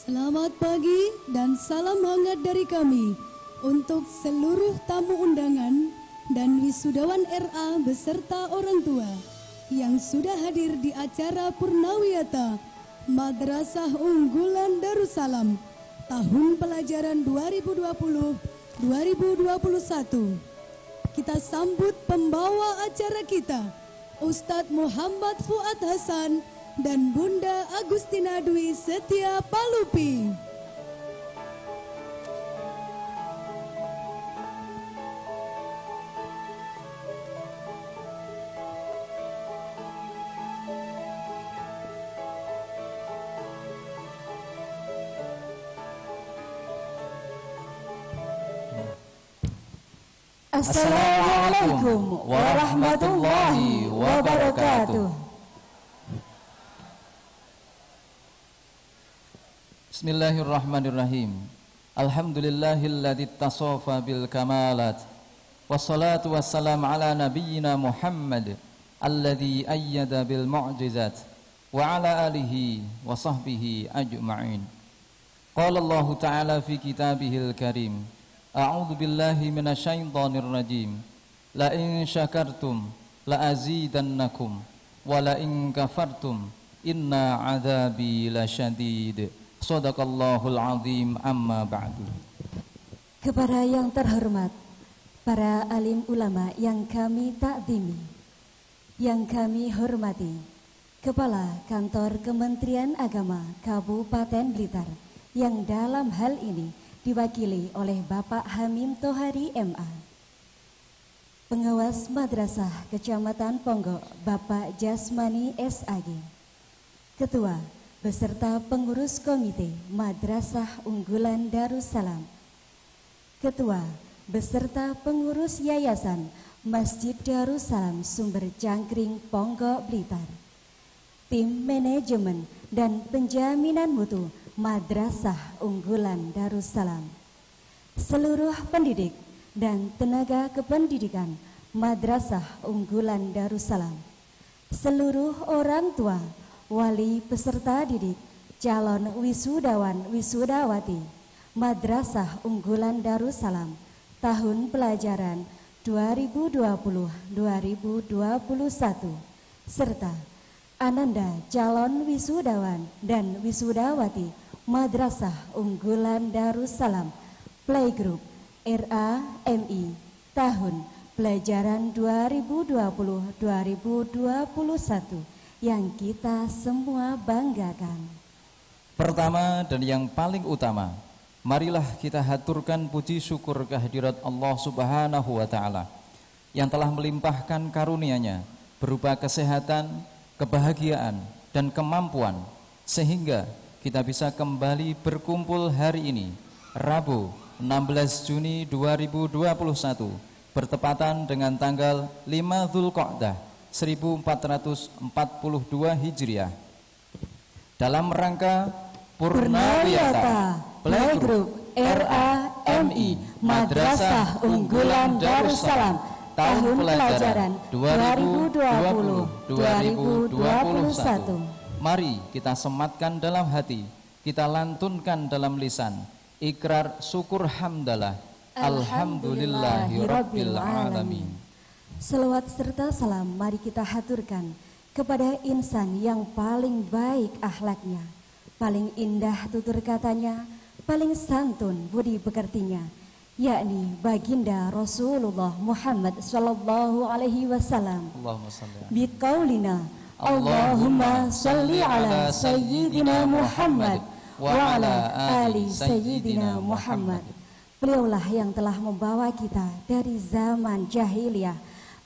Selamat pagi dan salam hangat dari kami untuk seluruh tamu undangan dan wisudawan RA beserta orang tua yang sudah hadir di acara Purnawiyata Madrasah Unggulan Darussalam tahun pelajaran 2020-2021. Kita sambut pembawa acara kita, Ustadz Muhammad Fuad Hasan dan Bunda Agustina Dwi Setia Palupi. Assalamualaikum warahmatullahi wabarakatuh. Bismillahirrahmanirrahim. Alhamdulillahilladzi tasafa bil kamalat. Wassalatu wassalamu ala nabiyyina Muhammad alladzi ayyada bil mu'jizat wa ala alihi wa sahbihi ajma'in. Qala Allah ta'ala fi kitabihil karim. A'udzu billahi minasyaitonir rajim. La in syakartum la azidannakum wa la in kafartum inna 'adzabi lasyadid. Shadaqallahul azim, amma ba'du. Kepada yang terhormat para alim ulama yang kami takzimi, yang kami hormati, Kepala Kantor Kementerian Agama Kabupaten Blitar yang dalam hal ini diwakili oleh Bapak Hamim Tohari MA, Pengawas Madrasah Kecamatan Ponggok Bapak Jasmani SAG, Ketua beserta pengurus Komite Madrasah Unggulan Darussalam, Ketua beserta pengurus Yayasan Masjid Darussalam Sumber Cangkring Ponggok Blitar, tim manajemen dan penjaminan mutu Madrasah Unggulan Darussalam, seluruh pendidik dan tenaga kependidikan Madrasah Unggulan Darussalam, seluruh orang tua, wali peserta didik, calon wisudawan wisudawati Madrasah Unggulan Darussalam tahun pelajaran 2020-2021 serta ananda calon wisudawan dan wisudawati Madrasah Unggulan Darussalam Playgroup RAMI tahun pelajaran 2020-2021 yang kita semua banggakan. Pertama dan yang paling utama, marilah kita haturkan puji syukur kehadirat Allah Subhanahu wa Ta'ala yang telah melimpahkan karunia-Nya berupa kesehatan, kebahagiaan, dan kemampuan sehingga kita bisa kembali berkumpul hari ini, Rabu 16 Juni 2021, bertepatan dengan tanggal 5 Dzulqa'dah 1442 Hijriah, dalam rangka Purnawiyata Playgroup RAMI Madrasah Unggulan Darussalam tahun pelajaran 2020-2021. Mari kita sematkan dalam hati, kita lantunkan dalam lisan, ikrar syukur hamdalah, alhamdulillahirabbil alamin. Selawat serta salam mari kita haturkan kepada insan yang paling baik akhlaknya, paling indah tutur katanya, paling santun budi pekertinya, yakni baginda Rasulullah Muhammad sallallahu alaihi wasallam. Allahumma shalli biqaulina Allahumma shalli ala sayyidina Muhammad wa ala ali sayyidina Muhammad. Beliaulah yang telah membawa kita dari zaman jahiliyah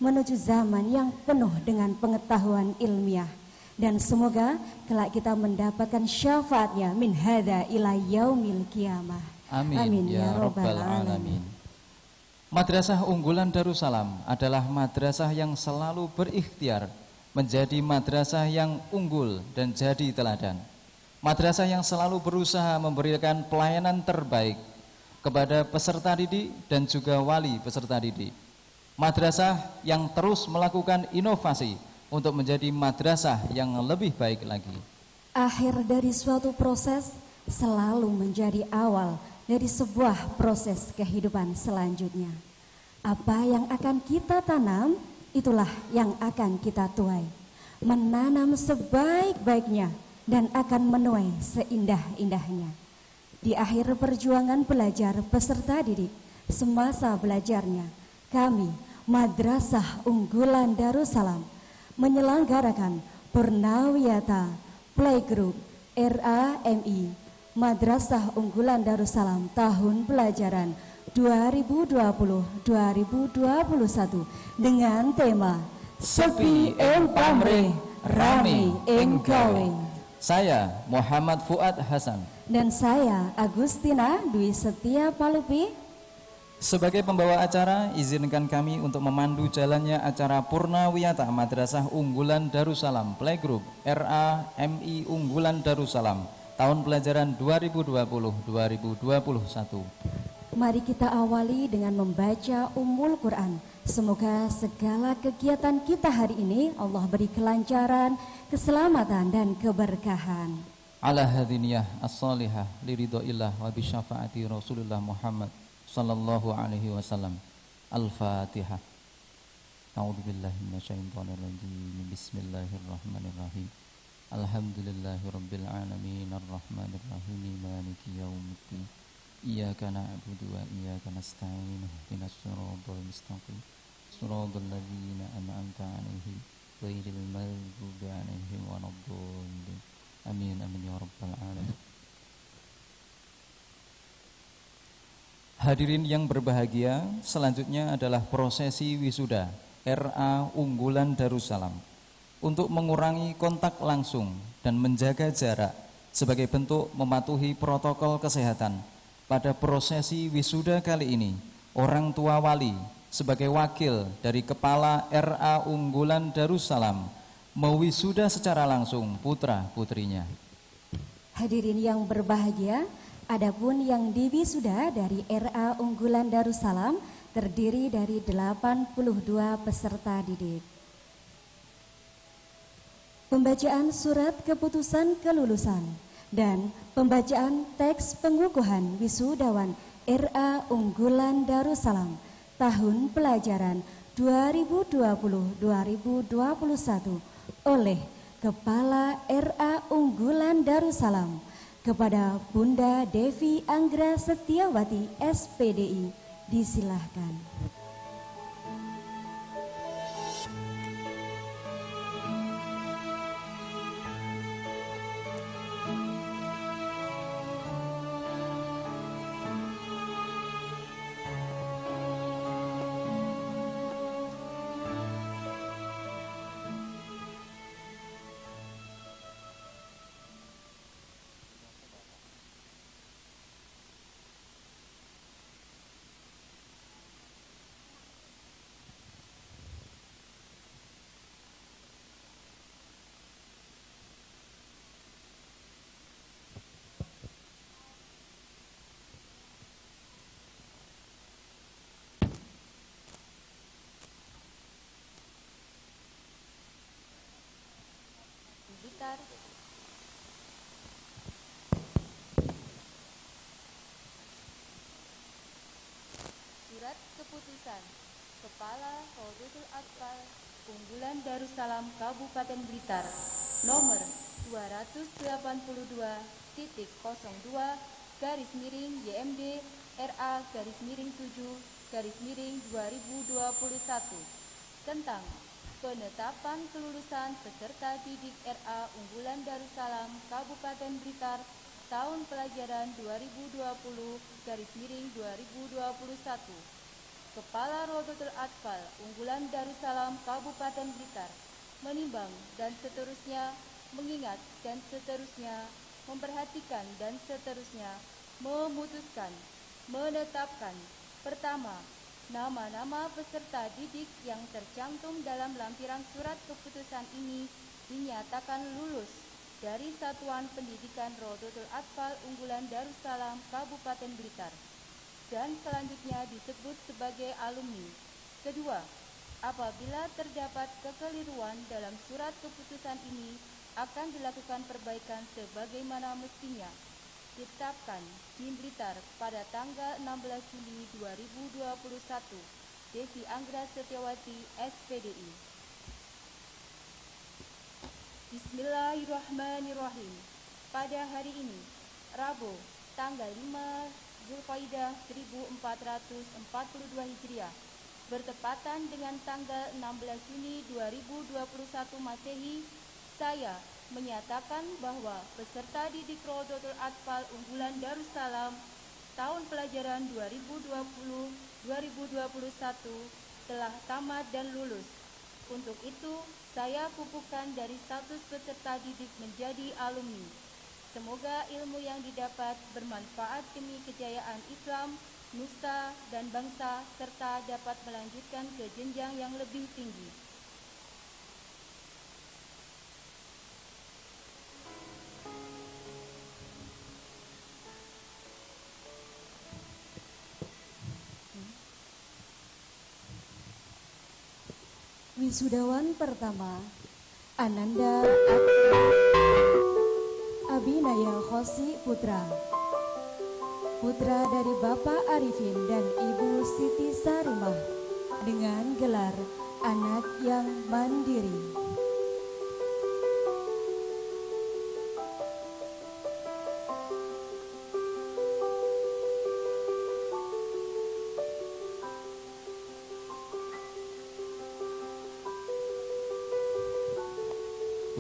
menuju zaman yang penuh dengan pengetahuan ilmiah, dan semoga kelak kita mendapatkan syafaatnya min hadza ila yaumil qiyamah. Amin, amin ya rabbal alamin. Madrasah Unggulan Darussalam adalah madrasah yang selalu berikhtiar menjadi madrasah yang unggul dan jadi teladan, madrasah yang selalu berusaha memberikan pelayanan terbaik kepada peserta didik dan juga wali peserta didik, madrasah yang terus melakukan inovasi untuk menjadi madrasah yang lebih baik lagi. Akhir dari suatu proses selalu menjadi awal dari sebuah proses kehidupan selanjutnya. Apa yang akan kita tanam, itulah yang akan kita tuai. Menanam sebaik-baiknya dan akan menuai seindah-indahnya. Di akhir perjuangan belajar peserta didik, semasa belajarnya, kami Madrasah Unggulan Darussalam menyelenggarakan Purnawiyata Playgroup RAMI Madrasah Unggulan Darussalam tahun pelajaran 2020-2021 dengan tema Sepi ing pamrih, rame ing gawe. Saya Muhammad Fuad Hasan Dan saya Agustina Dwi Setia Palupi. sebagai pembawa acara, izinkan kami untuk memandu jalannya acara Purnawiyata Madrasah Unggulan Darussalam Playgroup RAMI Unggulan Darussalam tahun pelajaran 2020-2021. Mari kita awali dengan membaca Ummul Quran. Semoga segala kegiatan kita hari ini Allah beri kelancaran, keselamatan dan keberkahan. Ala hadiniyah as-salihah liridhoillah wa bisyafaati Rasulullah Muhammad sallallahu alaihi wasallam. Al-Fatihah. A'udzubillahi minasyaitonir rajim. Bismillahirrahmanirrahim. Alhamdulillahirabbil alamin arrahmanir rahim maliki yaumiddin. Iyyaka na'budu wa iyyaka nasta'in. Ihdinas siratal mustaqim. Shiratal ladzina an'amta 'alaihim ghairil maghdubi 'alaihim waladdallin. Amin amin ya rabbal alamin. Hadirin yang berbahagia, selanjutnya adalah prosesi wisuda RA Unggulan Darussalam untuk mengurangi kontak langsung dan menjaga jarak sebagai bentuk mematuhi protokol kesehatan. Pada prosesi wisuda kali ini, orang tua wali sebagai wakil dari Kepala RA Unggulan Darussalam mewisuda secara langsung putra-putrinya. Hadirin yang berbahagia, adapun yang diwisuda dari RA Unggulan Darussalam terdiri dari 82 peserta didik. Pembacaan surat keputusan kelulusan dan pembacaan teks pengukuhan wisudawan RA Unggulan Darussalam tahun pelajaran 2020-2021 oleh Kepala RA Unggulan Darussalam kepada Bunda Devi Anggra Setiawati SPDI. Disilahkan. Surat keputusan Kepala Rodotul Atfal Unggulan Darussalam Kabupaten Blitar nomor 287.02/YMD RA-7/2021 tentang penetapan kelulusan peserta didik RA Unggulan Darussalam Kabupaten Blitar tahun pelajaran 2020-2021. Kepala Rodotul Atfal Unggulan Darussalam Kabupaten Blitar menimbang dan seterusnya, mengingat dan seterusnya, memperhatikan dan seterusnya, memutuskan, menetapkan. Pertama, nama-nama peserta didik yang tercantum dalam lampiran surat keputusan ini dinyatakan lulus dari Satuan Pendidikan Rodotul Atfal Unggulan Darussalam Kabupaten Blitar dan selanjutnya disebut sebagai alumni. Kedua, apabila terdapat kekeliruan dalam surat keputusan ini akan dilakukan perbaikan sebagaimana mestinya. ditetapkan di Blitar pada tanggal 16 Juli 2021. Devi Anggra Setiawati, SPDI. Bismillahirrahmanirrahim. Pada hari ini, Rabu, tanggal 5 Zulkaidah 1442 Hijriah, bertepatan dengan tanggal 16 Juni 2021 Masehi, saya menyatakan bahwa peserta didik Rodotul Atfal unggulan Darussalam tahun pelajaran 2020-2021 telah tamat dan lulus. Untuk itu, saya kukuhkan dari status peserta didik menjadi alumni. Semoga ilmu yang didapat bermanfaat demi kejayaan Islam, nusa, dan bangsa, serta dapat melanjutkan ke jenjang yang lebih tinggi. Wisudawan pertama, Ananda Abinaya Khosi Putra, putra dari Bapak Arifin dan Ibu Siti Sarimah, dengan gelar anak yang mandiri.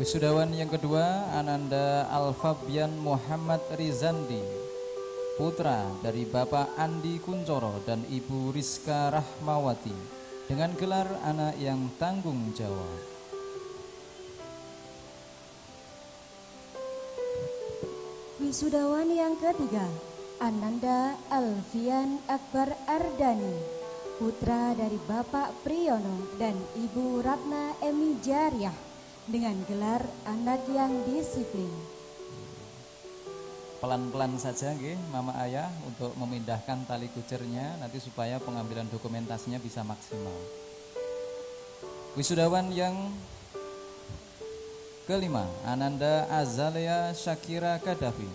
Wisudawan yang kedua, Ananda Alfabian Muhammad Rizandi, putra dari Bapak Andi Kuncoro dan Ibu Rizka Rahmawati, dengan gelar anak yang tanggung jawab. Wisudawan yang ketiga, Ananda Alfian Akbar Ardani, putra dari Bapak Priyono dan Ibu Ratna Emi Jariah, dengan gelar anak yang disiplin. Pelan-pelan saja nggih Mama Ayah untuk memindahkan tali kucernya nanti supaya pengambilan dokumentasinya bisa maksimal. Wisudawan yang kelima, Ananda Azalea Syakira Kadafi.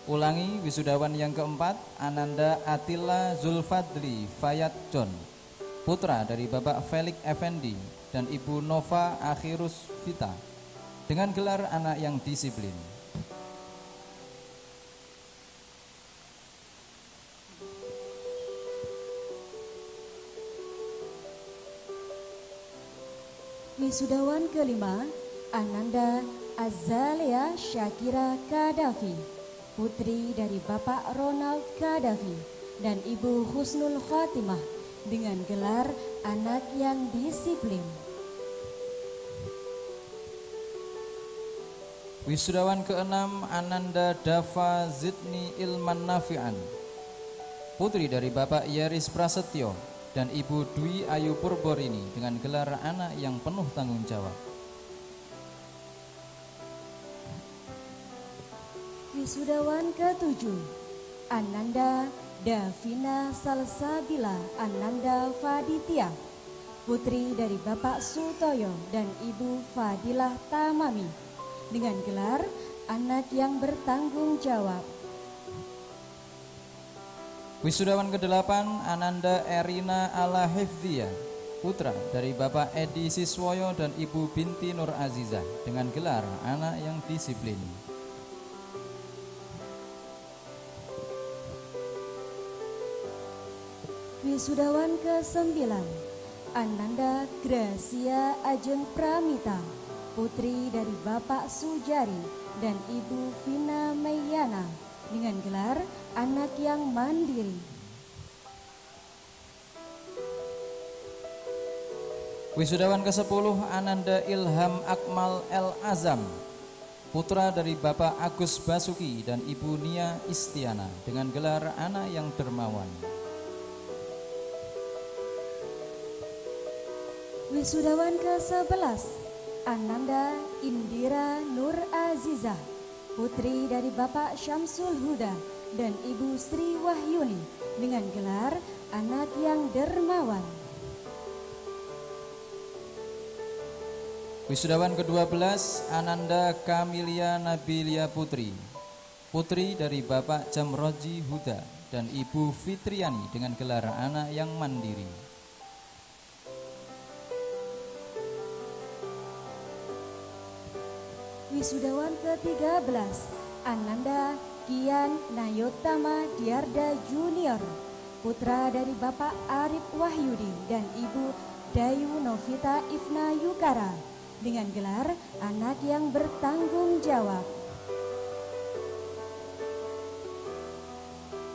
Ulangi, wisudawan yang keempat, Ananda Atilla Zulfadli Fayat John, putra dari Bapak Felix Effendi dan Ibu Nova Akhirus Vita, dengan gelar anak yang disiplin. Wisudawan kelima, Ananda Azalea Syakira Kadafi, putri dari Bapak Ronald Kadafi dan Ibu Husnul Khotimah, dengan gelar anak yang disiplin. Wisudawan keenam, Ananda Dava Zidni Ilman Nafi'an, putri dari Bapak Yaris Prasetyo dan Ibu Dwi Ayu Purborini, dengan gelar anak yang penuh tanggung jawab. Wisudawan ketujuh, Ananda Davina Salsabila Ananda Faditya, putri dari Bapak Sutoyo dan Ibu Fadilah Tamami, dengan gelar anak yang bertanggung jawab. Wisudawan ke-8, Ananda Erina Ala Hifdiyah, putra dari Bapak Edi Siswoyo dan Ibu Binti Nur Azizah, dengan gelar anak yang disiplin. Wisudawan ke-9, Ananda Gracia Ajeng Pramita, putri dari Bapak Sujari dan Ibu Vina Mayana, dengan gelar anak yang mandiri. Wisudawan ke-10, Ananda Ilham Akmal El Azam, putra dari Bapak Agus Basuki dan Ibu Nia Istiana, dengan gelar anak yang dermawan. Wisudawan ke-11, Ananda Indira Nur Azizah, putri dari Bapak Syamsul Huda dan Ibu Sri Wahyuni, dengan gelar anak yang dermawan. Wisudawan ke-12 Ananda Kamilia Nabilia Putri, putri dari Bapak Jamroji Huda dan Ibu Fitriani dengan gelar anak yang mandiri. Wisudawan ke-13 Ananda Kian Nayotama Diarda Junior, putra dari Bapak Arif Wahyudi dan Ibu Dayu Novita Ifna Yukara dengan gelar anak yang bertanggung jawab.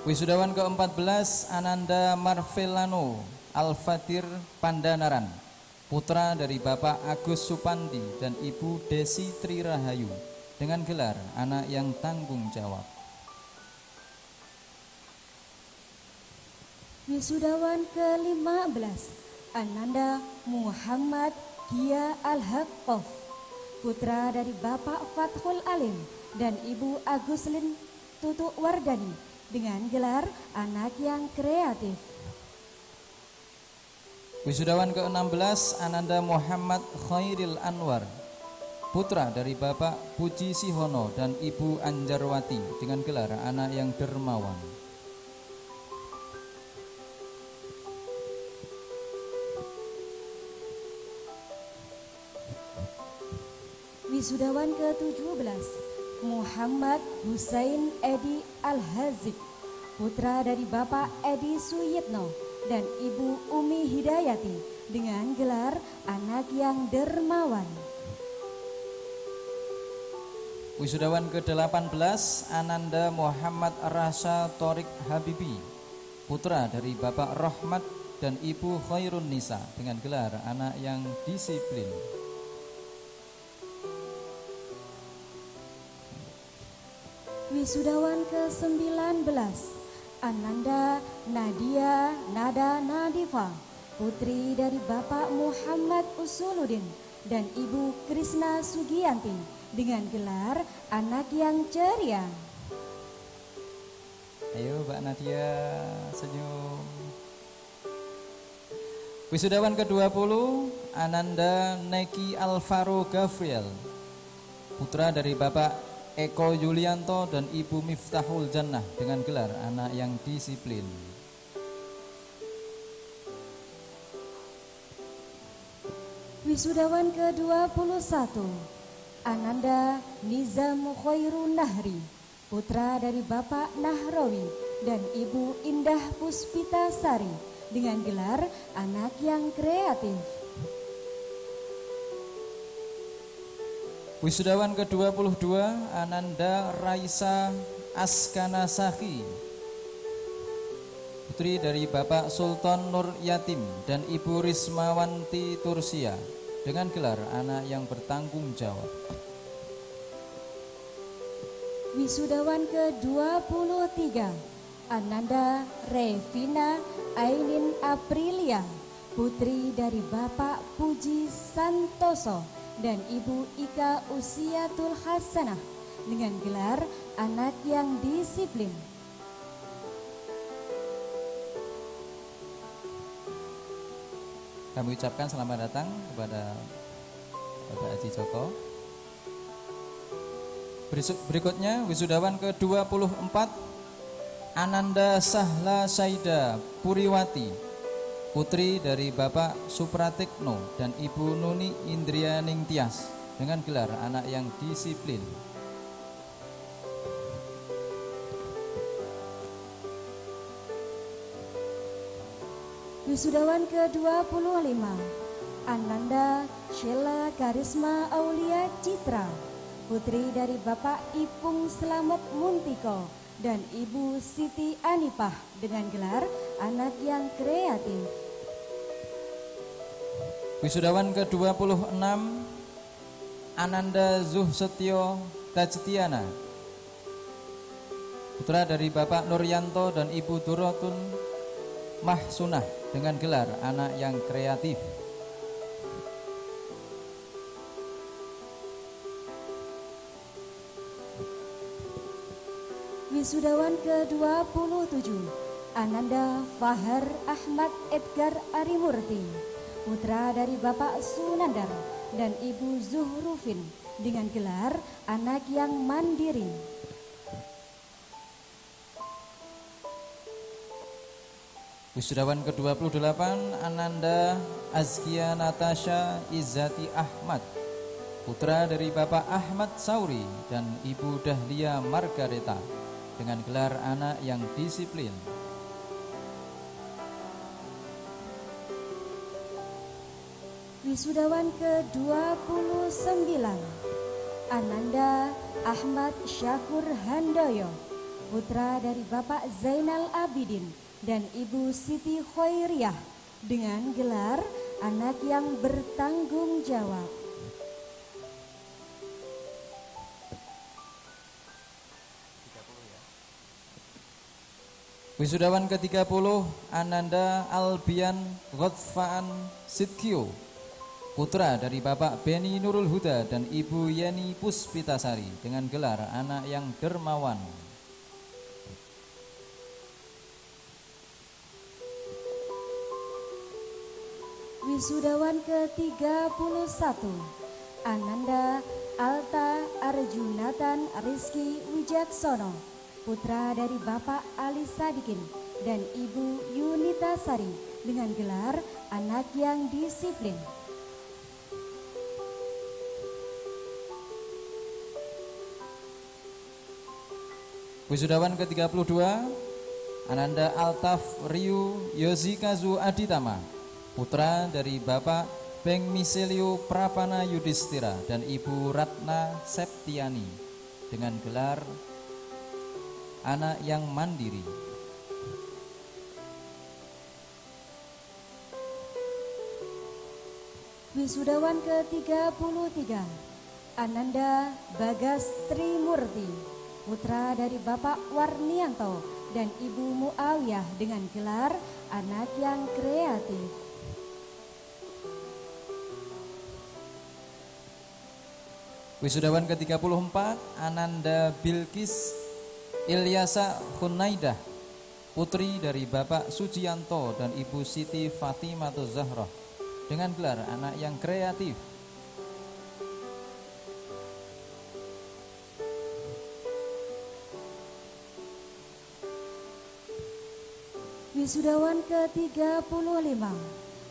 Wisudawan ke-14 Ananda Marvelano Al-Fatir Pandanaran, putra dari Bapak Agus Supandi dan Ibu Desi Trirahayu dengan gelar anak yang tanggung jawab. Wisudawan ke-15 Ananda Muhammad Gia Al-Haqqaf, putra dari Bapak Fathul Alim dan Ibu Aguslin Tutuk Wardani dengan gelar anak yang kreatif. Wisudawan ke-16 Ananda Muhammad Khairil Anwar, putra dari Bapak Puji Sihono dan Ibu Anjarwati dengan gelar anak yang dermawan. Wisudawan ke-17 Muhammad Husain Edi Al-Hazib, putra dari Bapak Edi Suyitno dan Ibu Umi Hidayati dengan gelar anak yang dermawan. Wisudawan ke-18 Ananda Muhammad Rasha Torik Habibi, putra dari Bapak Rahmat dan Ibu Khairun Nisa dengan gelar anak yang disiplin. Wisudawan ke-19 Ananda Nadia Nada Nadifa, putri dari Bapak Muhammad Usuluddin dan Ibu Krisna Sugianti dengan gelar anak yang ceria. Ayo Mbak Nadia senyum. Wisudawan ke-20 Ananda Neki Alvaro Gabriel, putra dari Bapak Eko Yulianto dan Ibu Miftahul Jannah dengan gelar anak yang disiplin. Wisudawan ke-21 Ananda Nizam Khairun Nahri, putra dari Bapak Nahrawi dan Ibu Indah Puspita Sari dengan gelar anak yang kreatif. Wisudawan ke-22 Ananda Raisa Askana Saki, putri dari Bapak Sultan Nur Yatim dan Ibu Rismawanti Tursia dengan gelar anak yang bertanggung jawab. Wisudawan ke-23 Ananda Revina Ainin Aprilia, putri dari Bapak Puji Santoso dan Ibu Ika Usiatul Hasanah dengan gelar anak yang disiplin. Kami ucapkan selamat datang kepada Bapak Haji Joko. Berikutnya wisudawan ke-24 Ananda Sahla Saida Puriwati, putri dari Bapak Supratikno dan Ibu Nuni Indrianing Tias dengan gelar anak yang disiplin. Wisudawan ke-25 Ananda Sheila Karisma Aulia Citra, putri dari Bapak Ipung Slamet Muntiko dan Ibu Siti Anipah dengan gelar anak yang kreatif. Wisudawan ke-26 Ananda Zuhsetyo Tajtiana, putra dari Bapak Nuryanto dan Ibu Durotun Mahsunah dengan gelar anak yang kreatif. Wisudawan ke-27 Ananda Fahar Ahmad Edgar Arimurti, putra dari Bapak Sunandar dan Ibu Zuhrufin dengan gelar anak yang mandiri. Wisudawan ke-28 Ananda Azkia Natasha Izzati Ahmad, putra dari Bapak Ahmad Sauri dan Ibu Dahlia Margareta dengan gelar anak yang disiplin. Wisudawan ke-29 Ananda Ahmad Syakur Handoyo, putra dari Bapak Zainal Abidin dan Ibu Siti Khairiyah dengan gelar anak yang bertanggung jawab. Wisudawan ke-30 Ananda Albian Ghotfaan Sidkio, putra dari Bapak Beni Nurul Huda dan Ibu Yeni Puspitasari dengan gelar anak yang dermawan. Wisudawan ke-31 Ananda Alta Arjunatan Rizky Wijaksono, putra dari Bapak Ali Sadikin dan Ibu Yunita Sari dengan gelar anak yang disiplin. Wisudawan ke-32 Ananda Altaf Ryu Yoshikazu Aditama, putra dari Bapak Beng Miselio Prapana Yudhistira dan Ibu Ratna Septiani dengan gelar anak yang mandiri. Wisudawan ke-33 Ananda Bagas Trimurti, putra dari Bapak Warnianto dan Ibu Muawiyah dengan gelar anak yang kreatif. Wisudawan ke-34 Ananda Bilkis Ilyasa Khunaidah, putri dari Bapak Sujianto dan Ibu Siti Fatimah Zahroh dengan gelar anak yang kreatif. Wisudawan ke-35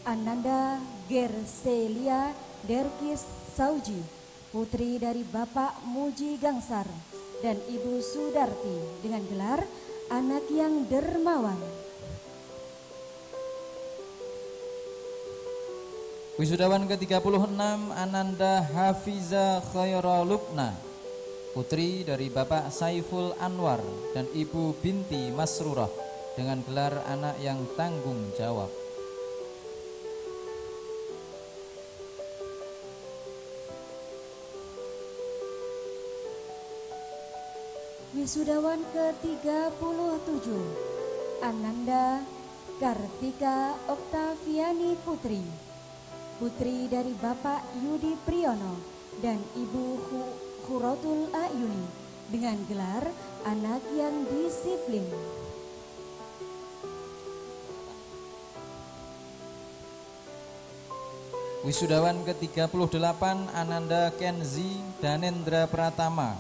Ananda Gerselia Derkis Sauji, putri dari Bapak Muji Gangsar dan Ibu Sudarti dengan gelar anak yang dermawan. Wisudawan ke-36 Ananda Hafiza Khairalubna, putri dari Bapak Saiful Anwar dan Ibu Binti Masrurah dengan gelar anak yang tanggung jawab. Wisudawan ke-37 Ananda Kartika Oktaviani Putri, putri dari Bapak Yudi Priyono dan Ibu Khuratul Ayuni dengan gelar anak yang disiplin. Wisudawan ke-38 Ananda Kenzi Danendra Pratama,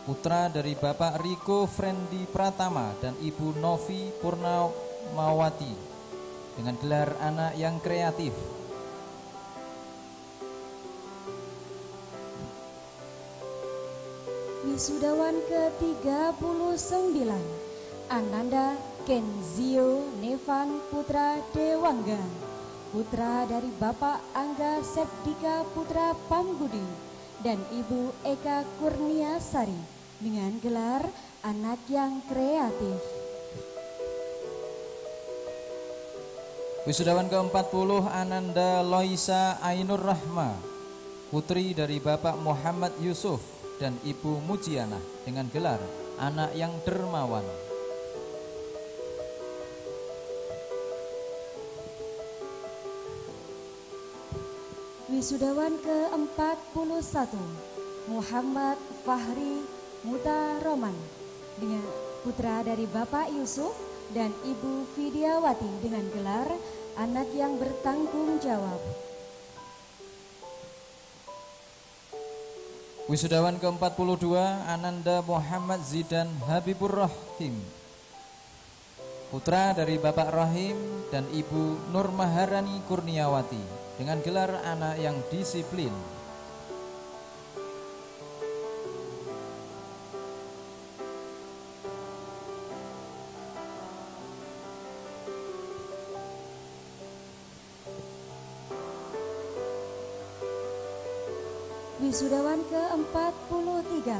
putra dari Bapak Riko Frendi Pratama dan Ibu Novi Purnamawati dengan gelar anak yang kreatif. Wisudawan ke-39 Ananda Kenzio Nevan Putra Dewangga, putra dari Bapak Angga Sepdika Putra Pambudi dan Ibu Eka Kurniasari dengan gelar anak yang kreatif. Wisudawan ke-40 Ananda Loisa Ainur Rahma, putri dari Bapak Muhammad Yusuf dan Ibu Mujiana dengan gelar anak yang dermawan. Wisudawan ke-41 Muhammad Fahri Mutaroman dengan putra dari Bapak Yusuf dan Ibu Fidyawati dengan gelar anak yang bertanggung jawab. Wisudawan ke-42 Ananda Muhammad Zidan Habibur Rahim, putra dari Bapak Rahim dan Ibu Nur Maharani Kurniawati, dengan gelar anak yang disiplin. Wisudawan ke-43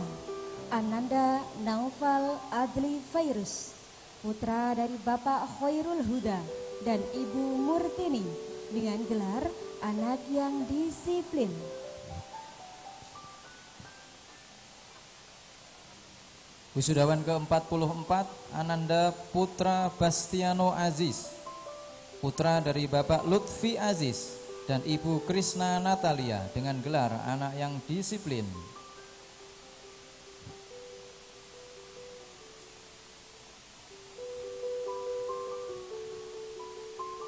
Ananda Naufal Adli Fairus, putra dari Bapak Khairul Huda dan Ibu Murtini, dengan gelar anak yang disiplin. Wisudawan ke-44 Ananda Putra Bastiano Aziz, putra dari Bapak Lutfi Aziz dan Ibu Krisna Natalia, dengan gelar anak yang disiplin.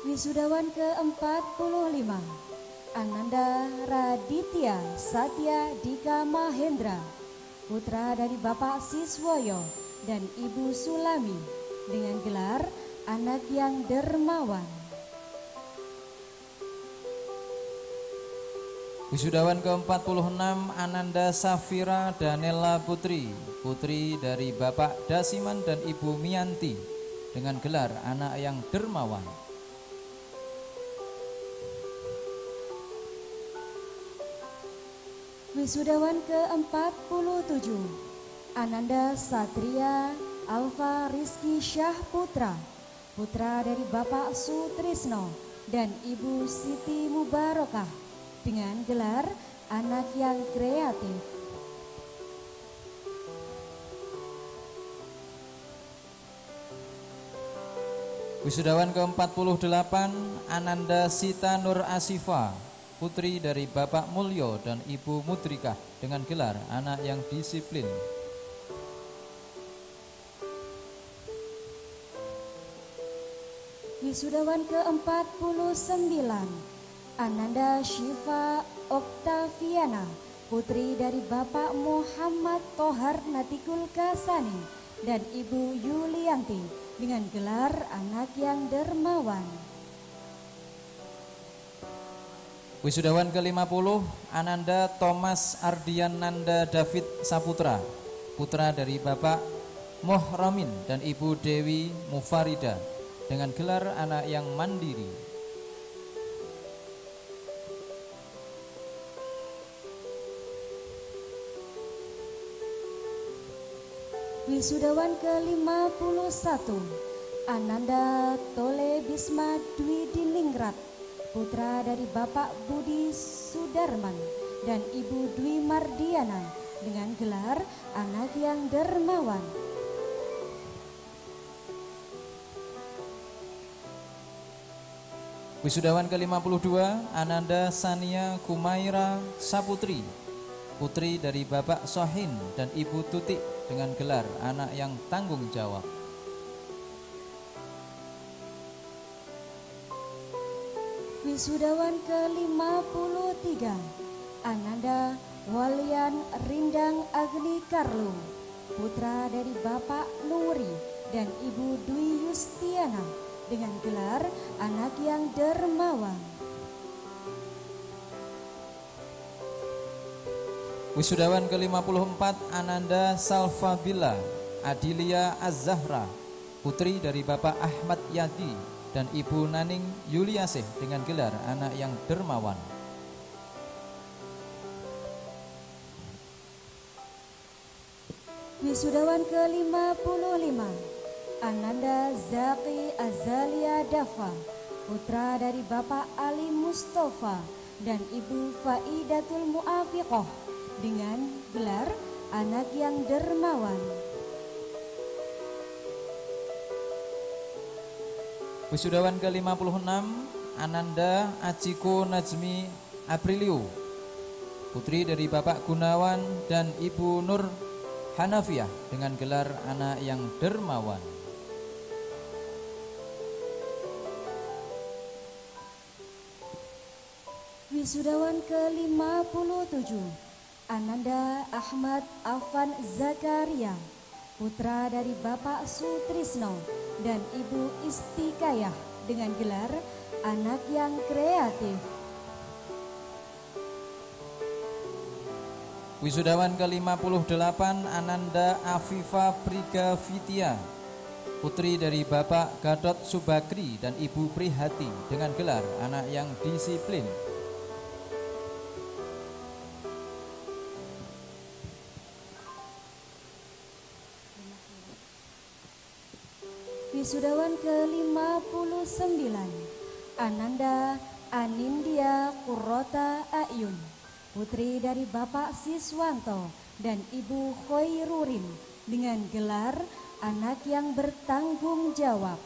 Wisudawan ke-45 Ananda Raditya Satya Dika Mahendra, putra dari Bapak Siswoyo dan Ibu Sulami, dengan gelar anak yang dermawan. Wisudawan ke-46 Ananda Safira Danella Putri, putri dari Bapak Dasiman dan Ibu Mianti, dengan gelar anak yang dermawan. Wisudawan ke-47 Ananda Satria Alfa Rizky Syah Putra, putra dari Bapak Sutrisno dan Ibu Siti Mubarokah, dengan gelar anak yang kreatif. Wisudawan ke-48 Ananda Sita Nur Asifa, putri dari Bapak Mulyo dan Ibu Mudrikah, dengan gelar anak yang disiplin. Wisudawan ke-49 Ananda Syifa Oktaviana, putri dari Bapak Muhammad Tohar Natikul Kasani dan Ibu Yulianti, dengan gelar anak yang dermawan. Wisudawan ke-50 Ananda Thomas Ardian Nanda David Saputra, putra dari Bapak Muhramin dan Ibu Dewi Mufarida, dengan gelar anak yang mandiri. Wisudawan ke-51 Ananda Tole Bisma Dwi Diningrat, putra dari Bapak Budi Sudarman dan Ibu Dwi Mardiana, dengan gelar anak yang dermawan. Wisudawan ke-52 Ananda Sania Kumaira Saputri, putri dari Bapak Sohin dan Ibu Tutik, dengan gelar anak yang tanggung jawab. Wisudawan ke-53 Ananda Walian Rindang Agni Karlu, putra dari Bapak Nuri dan Ibu Dwi Yustiana, dengan gelar anak yang dermawan. Wisudawan ke-54 Ananda Salfabila Adilia Az-Zahra, putri dari Bapak Ahmad Yadi dan Ibu Naning Yuliasih, dengan gelar anak yang dermawan. Wisudawan ke-55 Ananda Zaki Azalia Dafa, putra dari Bapak Ali Mustafa dan Ibu Faidatul Muafiqoh, dengan gelar anak yang dermawan. Wisudawan ke-56 Ananda Aciko Najmi Aprilio, putri dari Bapak Gunawan dan Ibu Nur Hanafiah, dengan gelar anak yang dermawan. Wisudawan ke-57 Ananda Ahmad Afan Zakaria, putra dari Bapak Sutrisno dan Ibu Istikayah dengan gelar anak yang kreatif. Wisudawan ke-58 Ananda Afifa Priga Vidya, putri dari Bapak Gatot Subakri dan Ibu Prihati dengan gelar anak yang disiplin. Wisudawan ke-59 Ananda Anindya Kurota Ayun, putri dari Bapak Siswanto dan Ibu Khoirurin dengan gelar anak yang bertanggung jawab.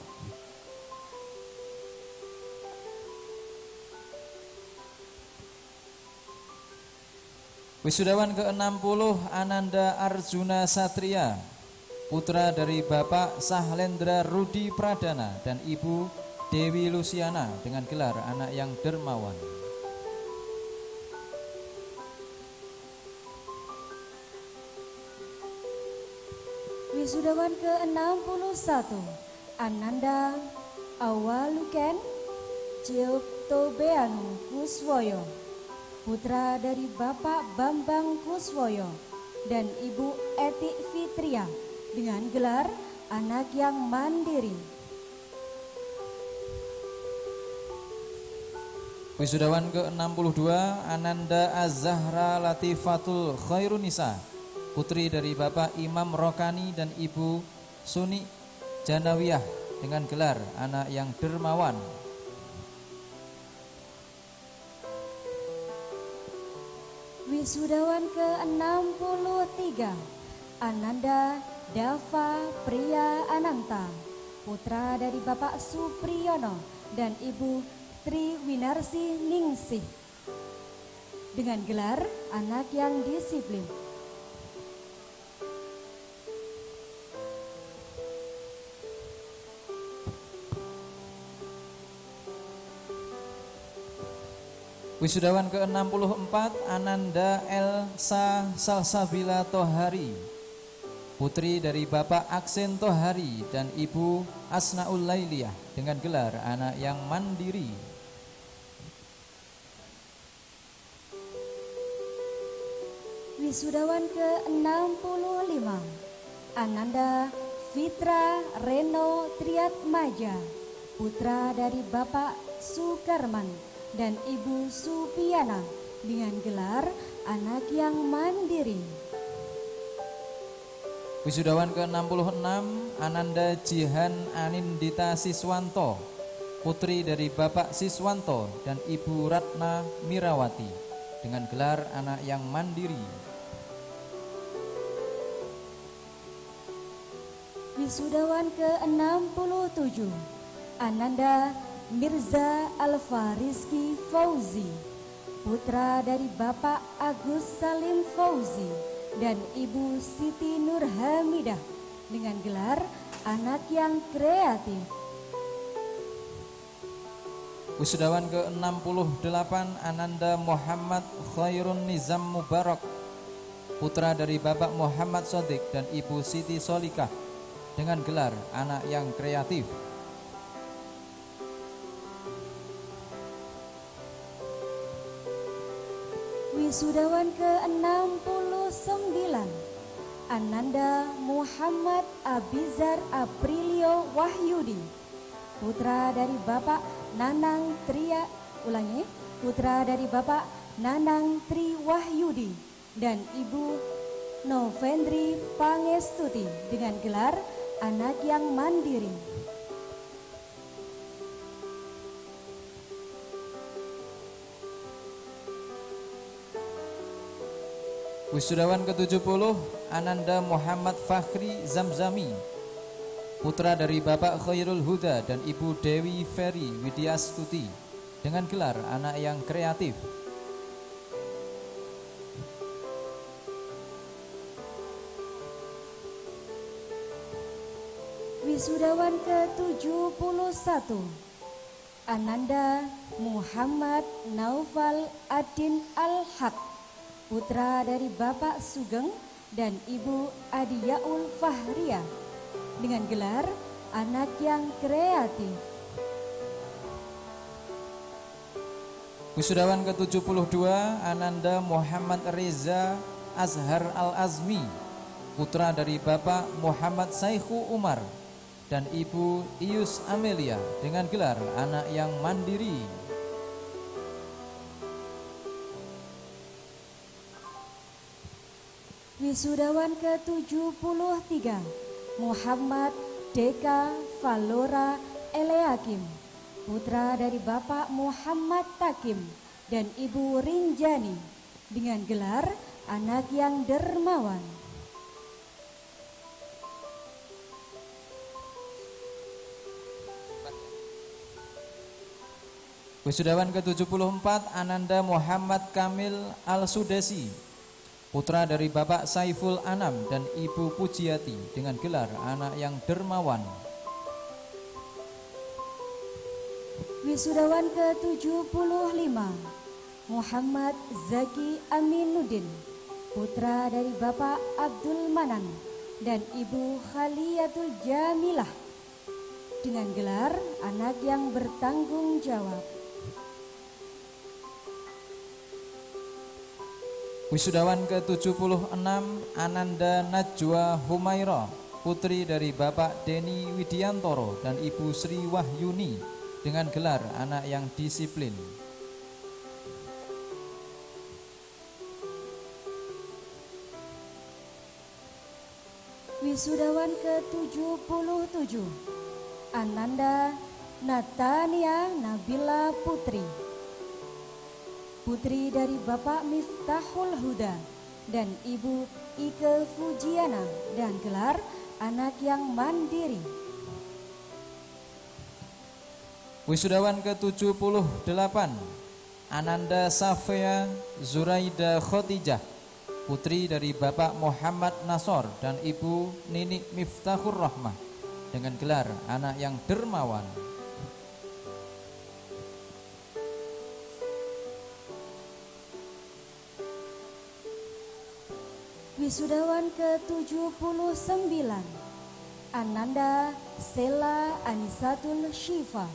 Wisudawan ke-60 Ananda Arjuna Satria, putra dari Bapak Sahlendra Rudi Pradana dan Ibu Dewi Luciana dengan gelar anak yang dermawan. Wisudawan ke-61 Ananda Awaluken Ciptobeanu Kuswoyo, putra dari Bapak Bambang Kuswoyo dan Ibu Eti Fitria dengan gelar anak yang mandiri. Wisudawan ke-62 Ananda Azahra Latifatul Khairunisa, putri dari Bapak Imam Rokani dan Ibu Suni Janawiyah dengan gelar anak yang dermawan. Wisudawan ke-63 Ananda Dava Priya Ananta, putra dari Bapak Supriyono dan Ibu Tri Winarsi Ningsih dengan gelar anak yang disiplin. Wisudawan ke-64 Ananda Elsa Salsabila Tohari, putri dari Bapak Aksen Tohari dan Ibu Asnaul Lailiyah dengan gelar anak yang mandiri. Wisudawan ke-65 Ananda Fitra Reno Triatmaja, putra dari Bapak Sukarman dan Ibu Supiana dengan gelar anak yang mandiri. Wisudawan ke-66 Ananda Jihan Anindita Siswanto, putri dari Bapak Siswanto dan Ibu Ratna Mirawati dengan gelar anak yang mandiri. Wisudawan ke-67 Ananda Mirza Alfarizki Fauzi, putra dari Bapak Agus Salim Fauzi dan Ibu Siti Nurhamidah dengan gelar anak yang kreatif. Wisudawan ke-68 Ananda Muhammad Khairun Nizam Mubarak, putra dari Bapak Muhammad Sodik dan Ibu Siti Solikah dengan gelar anak yang kreatif. Wisudawan ke-69 Ananda Muhammad Abizar Aprilio Wahyudi, putra dari Bapak Nanang putra dari Bapak Nanang Tri Wahyudi dan Ibu Novendri Pangestuti dengan gelar anak yang mandiri. Wisudawan ke-70 Ananda Muhammad Fakhri Zamzami, putra dari Bapak Khairul Huda dan Ibu Dewi Ferry Widyastuti dengan gelar anak yang kreatif. Wisudawan ke-71 Ananda Muhammad Naufal Adin Al-Haq, putra dari Bapak Sugeng dan Ibu Adiyaul Fahria, dengan gelar anak yang kreatif. Wisudawan ke-72 Ananda Muhammad Reza Azhar Al-Azmi, putra dari Bapak Muhammad Saihu Umar dan Ibu Ius Amelia, dengan gelar anak yang mandiri. Wisudawan ke-73 Muhammad Deka Valora Eleakim, putra dari Bapak Muhammad Takim dan Ibu Rinjani, dengan gelar anak yang dermawan. Wisudawan ke-74 Ananda Muhammad Kamil Al-Sudesi, putra dari Bapak Saiful Anam dan Ibu Pujiati, dengan gelar anak yang dermawan. Wisudawan ke-75 Muhammad Zaki Aminuddin, putra dari Bapak Abdul Manan dan Ibu Khaliyatul Jamilah, dengan gelar anak yang bertanggung jawab. Wisudawan ke-76 Ananda Najwa Humaira, putri dari Bapak Deni Widiantoro dan Ibu Sri Wahyuni, dengan gelar anak yang disiplin. Wisudawan ke-77 Ananda Natania Nabila Putri, putri dari Bapak Miftahul Huda dan Ibu Ike Fujiana, dan gelar anak yang mandiri. Wisudawan ke-78 Ananda Safia Zuraida Khotijah, putri dari Bapak Muhammad Nasor dan Ibu Nini Miftahur Rahmah, dengan gelar anak yang dermawan. Wisudawan ke-79 Ananda Sela Anisatul Syifa,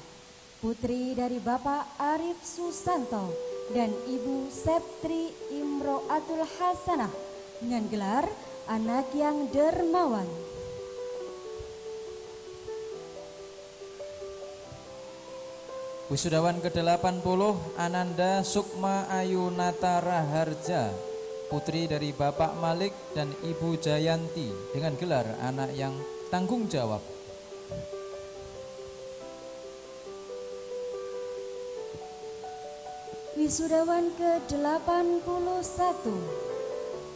putri dari Bapak Arif Susanto dan Ibu Septri Imro'atul Hasanah, dengan gelar anak yang dermawan. Wisudawan ke-80 Ananda Sukma Ayunata Raharja, putri dari Bapak Malik dan Ibu Jayanti, dengan gelar anak yang tanggung jawab. Wisudawan ke-81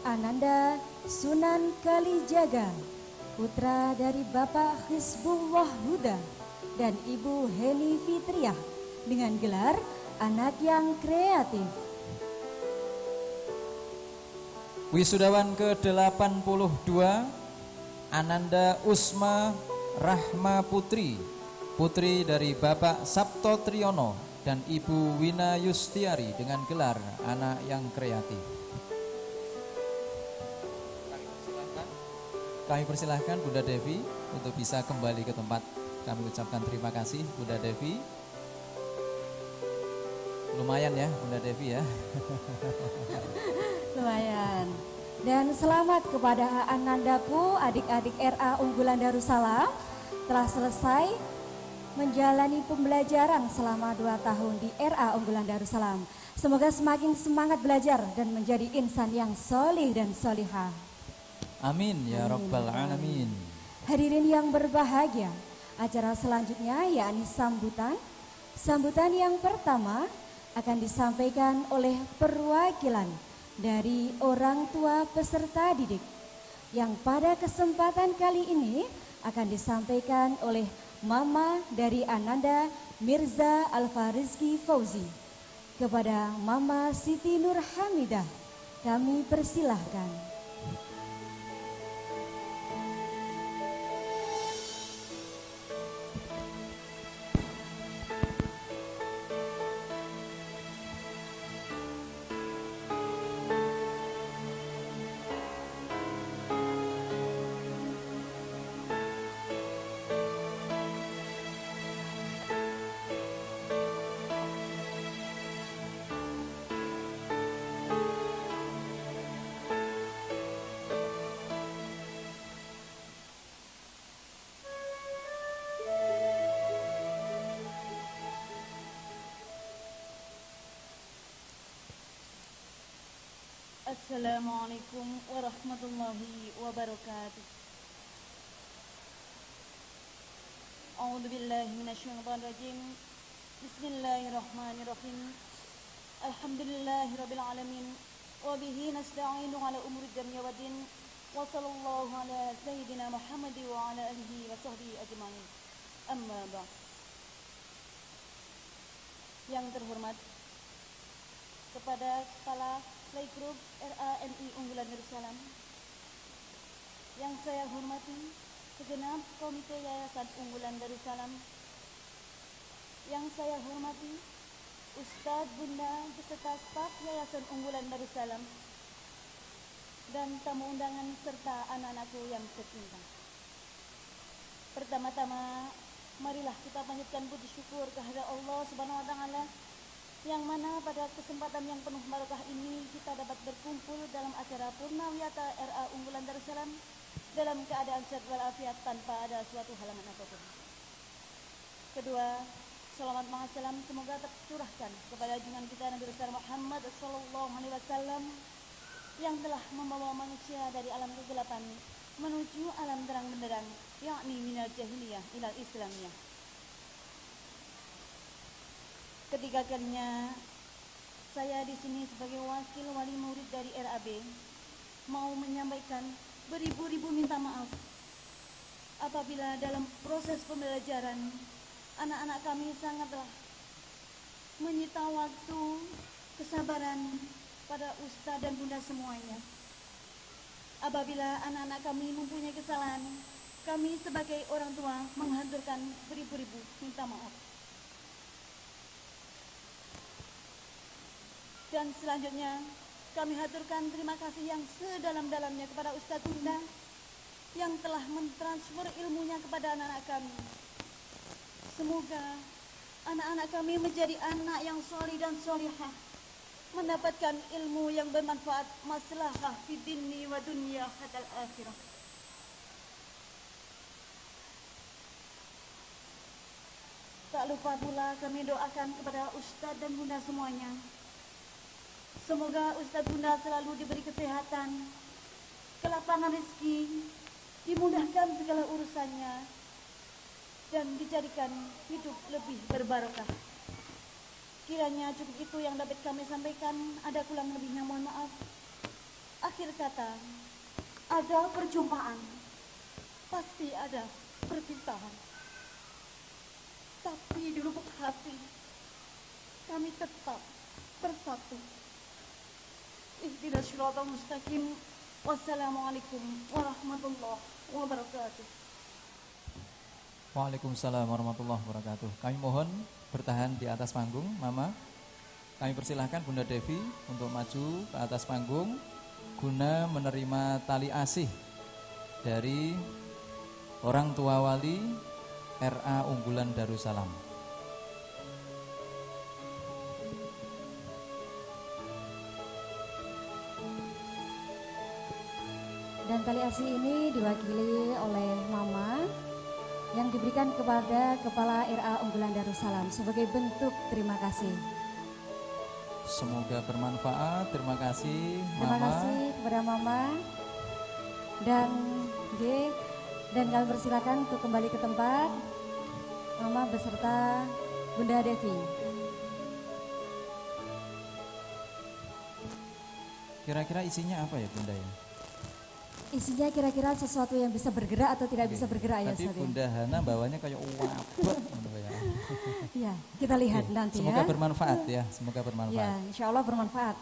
Ananda Sunan Kalijaga, putra dari Bapak Hizbullah Huda dan Ibu Heni Fitriah, dengan gelar anak yang kreatif. Wisudawan ke-82 Ananda Usma Rahma Putri, putri dari Bapak Sabto Triyono dan Ibu Wina Yustiari, dengan gelar anak yang kreatif. Kami persilahkan Bunda Devi untuk bisa kembali ke tempat. Kami ucapkan terima kasih Bunda Devi. Lumayan ya Bunda Devi ya. Lumayan. Dan selamat kepada Anandaku, adik-adik RA Unggulan Darussalam, telah selesai menjalani pembelajaran selama 2 tahun di RA Unggulan Darussalam. Semoga semakin semangat belajar dan menjadi insan yang solih dan solihah. Amin ya Rabbal Alamin. Hadirin yang berbahagia, acara selanjutnya yakni sambutan. Sambutan yang pertama akan disampaikan oleh perwakilan dari orang tua peserta didik, yang pada kesempatan kali ini akan disampaikan oleh Mama dari Ananda Mirza Alfarizki Fauzi. Kepada Mama Siti Nur Hamidah, kami persilahkan. Assalamualaikum warahmatullahi wabarakatuh. A'udzu billahi minasyaitonir rajim. Bismillahirrahmanirrahim. Alhamdulillahirabbil alamin. Wa bihi nasta'inu ala umuri dunya waddin. Wa sallallahu ala sayyidina Muhammad wa ala alihi wa sahbihi ajmain. Amma ba'd. Yang terhormat kepada Kepala Playgroup RAMI Unggulan Darussalam, yang saya hormati segenap Komite Yayasan Unggulan Darussalam, yang saya hormati Ustadz, Bunda, beserta staf Yayasan Unggulan Darussalam, dan tamu undangan serta anak-anakku yang tercinta. Pertama-tama, marilah kita panjatkan puji syukur kehadirat Allah Subhanahu wa taala, yang mana pada kesempatan yang penuh barakah ini kita dapat berkumpul dalam acara Purnawiyata RA Unggulan Darussalam dalam keadaan sehat walafiat tanpa ada suatu halangan apapun. Kedua, salawat ma'assalam semoga tercurahkan kepada junjungan kita Nabi besar Muhammad sallallahu alaihi wasallam yang telah membawa manusia dari alam kegelapan menuju alam terang benderang, yakni minal jahiliyah ilal islamiyah. Ketiga kalinya saya di sini sebagai wakil wali murid dari RAB mau menyampaikan beribu-ribu minta maaf apabila dalam proses pembelajaran anak-anak kami sangatlah menyita waktu, kesabaran pada ustadz dan bunda semuanya. Apabila anak-anak kami mempunyai kesalahan, kami sebagai orang tua menghaturkan beribu-ribu minta maaf. Dan selanjutnya kami haturkan terima kasih yang sedalam-dalamnya kepada Ustadz Bunda yang telah mentransfer ilmunya kepada anak-anak kami. Semoga anak-anak kami menjadi anak yang solih dan solihah, mendapatkan ilmu yang bermanfaat, maslahah fi dinni wa dunya hatal akhirah. Tak lupa pula kami doakan kepada Ustadz dan Bunda semuanya. Semoga Ustadz Bunda selalu diberi kesehatan, kelapangan rezeki, dimudahkan segala urusannya, dan dijadikan hidup lebih berbarokah. Kiranya cukup itu yang dapat kami sampaikan, ada kurang lebihnya mohon maaf. Akhir kata, ada perjumpaan, pasti ada perpisahan. Tapi di lubuk hati, kami tetap bersatu. Ihdinas siratal mustaqim. Wassalamualaikum warahmatullahi wabarakatuh. Waalaikumsalam warahmatullahi wabarakatuh. Kami mohon bertahan di atas panggung, Mama. Kami persilahkan Bunda Devi untuk maju ke atas panggung guna menerima tali asih dari orang tua wali RA Unggulan Darussalam. Dan tali asih ini diwakili oleh Mama yang diberikan kepada Kepala RA Unggulan Darussalam sebagai bentuk terima kasih. Semoga bermanfaat. Terima kasih Mama. Terima kasih kepada Mama. Dan kami persilakan untuk kembali ke tempat, Mama beserta Bunda Devi. Kira-kira isinya apa ya Bunda ya? Isinya kira-kira sesuatu yang bisa bergerak atau tidak bisa bergerak ya Tadi Ustaz. Bunda Hana bawanya kayak wabot ya. Ya, kita lihat nanti semoga ya. Bermanfaat ya, semoga bermanfaat. Ya, insya Allah bermanfaat.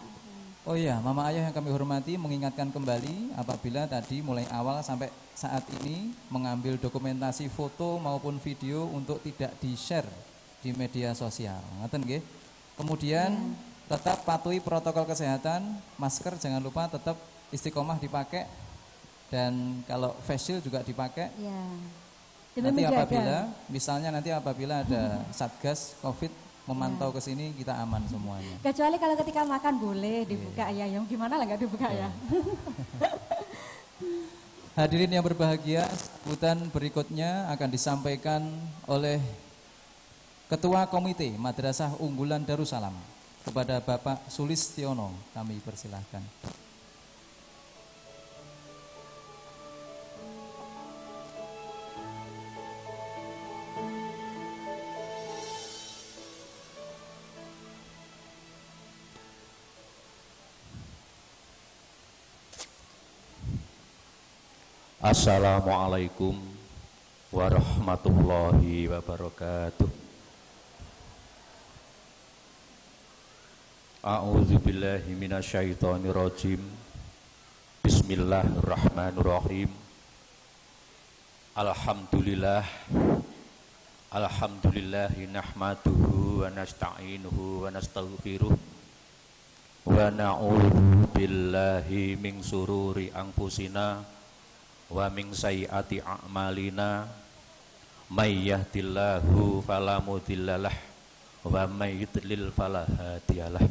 Oh iya, Mama Ayah yang kami hormati mengingatkan kembali apabila tadi mulai awal sampai saat ini mengambil dokumentasi foto maupun video untuk tidak di-share di media sosial. Ngaten nggih. Kemudian tetap patuhi protokol kesehatan, masker jangan lupa tetap istiqomah dipakai. Dan kalau face shield juga dipakai. Ya. Nanti apabila ada Satgas Covid memantau ke sini kita aman semuanya. Kecuali kalau ketika makan boleh dibuka ya, yang gimana lah nggak dibuka ya. Hadirin yang berbahagia, sambutan berikutnya akan disampaikan oleh Ketua Komite Madrasah Unggulan Darussalam kepada Bapak Sulistiono. Kami persilahkan. Assalamualaikum warahmatullahi wabarakatuh. A'udzu billahi minasyaitonir rajim. Bismillahirrahmanirrahim. Alhamdulillahi nahmaduhu wa nasta'inuhu wa nastaghfiruh wa na'udzu billahi min sururi anfusina wa min sayyiati a'malina may yahdihillahu fala mudhillalah wa may yudlil fala hadiyalah.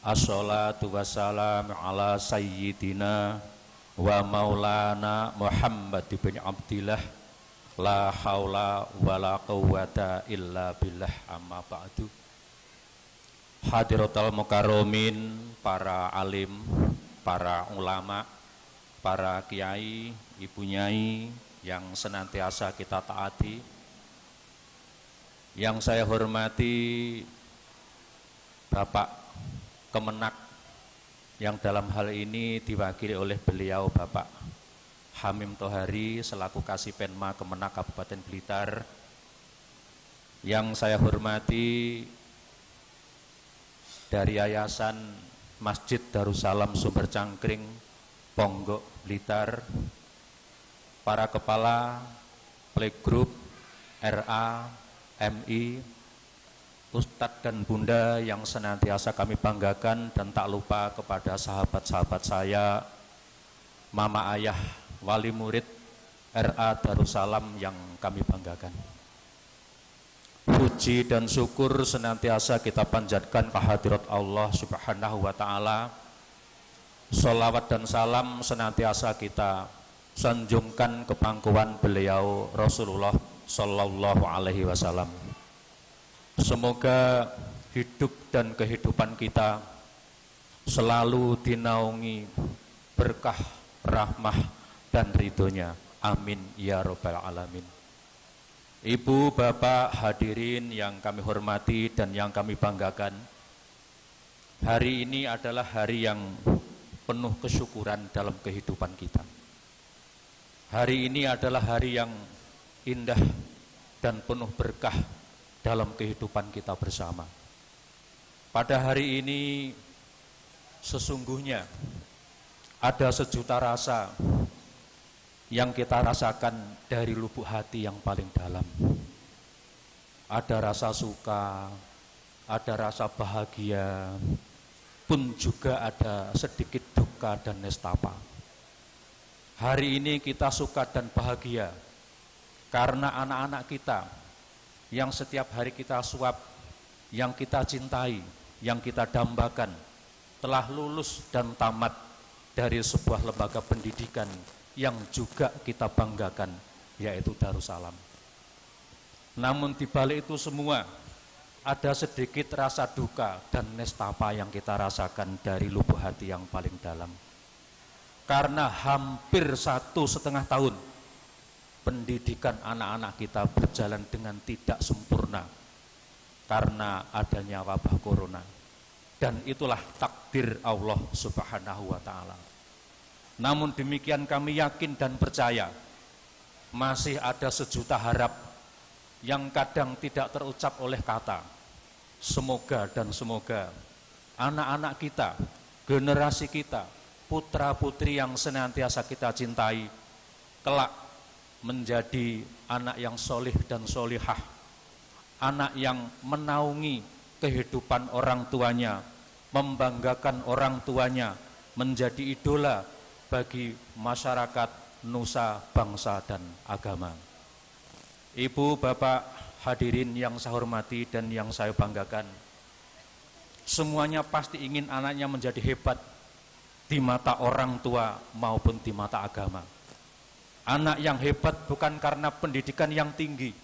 Assalatu wassalamu ala sayyidina wa maulana Muhammad bin Abdillah la haula wala quwwata illa billah, amma ba'du. Hadiratul mukarramin, para alim, para ulama, para kiai, ibu nyai yang senantiasa kita taati, yang saya hormati Bapak Kemenak, yang dalam hal ini diwakili oleh beliau Bapak Hamim Tohari selaku Kasipenma Kemenak Kabupaten Blitar, yang saya hormati dari Yayasan Masjid Darussalam Sumber Cangkring Ponggok Blitar, para kepala playgroup RA, MI, Ustadz dan Bunda yang senantiasa kami banggakan, dan tak lupa kepada sahabat-sahabat saya, mama ayah, wali murid RA Darussalam yang kami banggakan. Puji dan syukur senantiasa kita panjatkan kehadirat Allah Subhanahu wa Ta'ala. Sholawat dan salam senantiasa kita sanjungkan ke pangkuan beliau Rasulullah Sallallahu Alaihi Wasallam. Semoga hidup dan kehidupan kita selalu dinaungi berkah, rahmah, dan ridhonya. Amin ya Rabbal Alamin. Ibu, bapak, hadirin yang kami hormati dan yang kami banggakan, hari ini adalah hari yang penuh kesyukuran dalam kehidupan kita. Hari ini adalah hari yang indah dan penuh berkah dalam kehidupan kita bersama. Pada hari ini sesungguhnya ada sejuta rasa yang kita rasakan dari lubuk hati yang paling dalam. Ada rasa suka, ada rasa bahagia, pun juga ada sedikit duka dan nestapa. Hari ini kita suka dan bahagia karena anak-anak kita yang setiap hari kita suap, yang kita cintai, yang kita dambakan, telah lulus dan tamat dari sebuah lembaga pendidikan yang juga kita banggakan, yaitu Darussalam. Namun di balik itu semua ada sedikit rasa duka dan nestapa yang kita rasakan dari lubuk hati yang paling dalam. Karena hampir 1,5 tahun pendidikan anak-anak kita berjalan dengan tidak sempurna karena adanya wabah corona. Dan itulah takdir Allah Subhanahu wa Ta'ala. Namun demikian kami yakin dan percaya masih ada sejuta harap yang kadang tidak terucap oleh kata. Semoga dan semoga anak-anak kita, generasi kita, putra-putri yang senantiasa kita cintai, kelak menjadi anak yang solih dan solihah, anak yang menaungi kehidupan orang tuanya, membanggakan orang tuanya, menjadi idola bagi masyarakat, nusa, bangsa, dan agama. Ibu, bapak, hadirin yang saya hormati dan yang saya banggakan, semuanya pasti ingin anaknya menjadi hebat di mata orang tua maupun di mata agama. Anak yang hebat bukan karena pendidikan yang tinggi,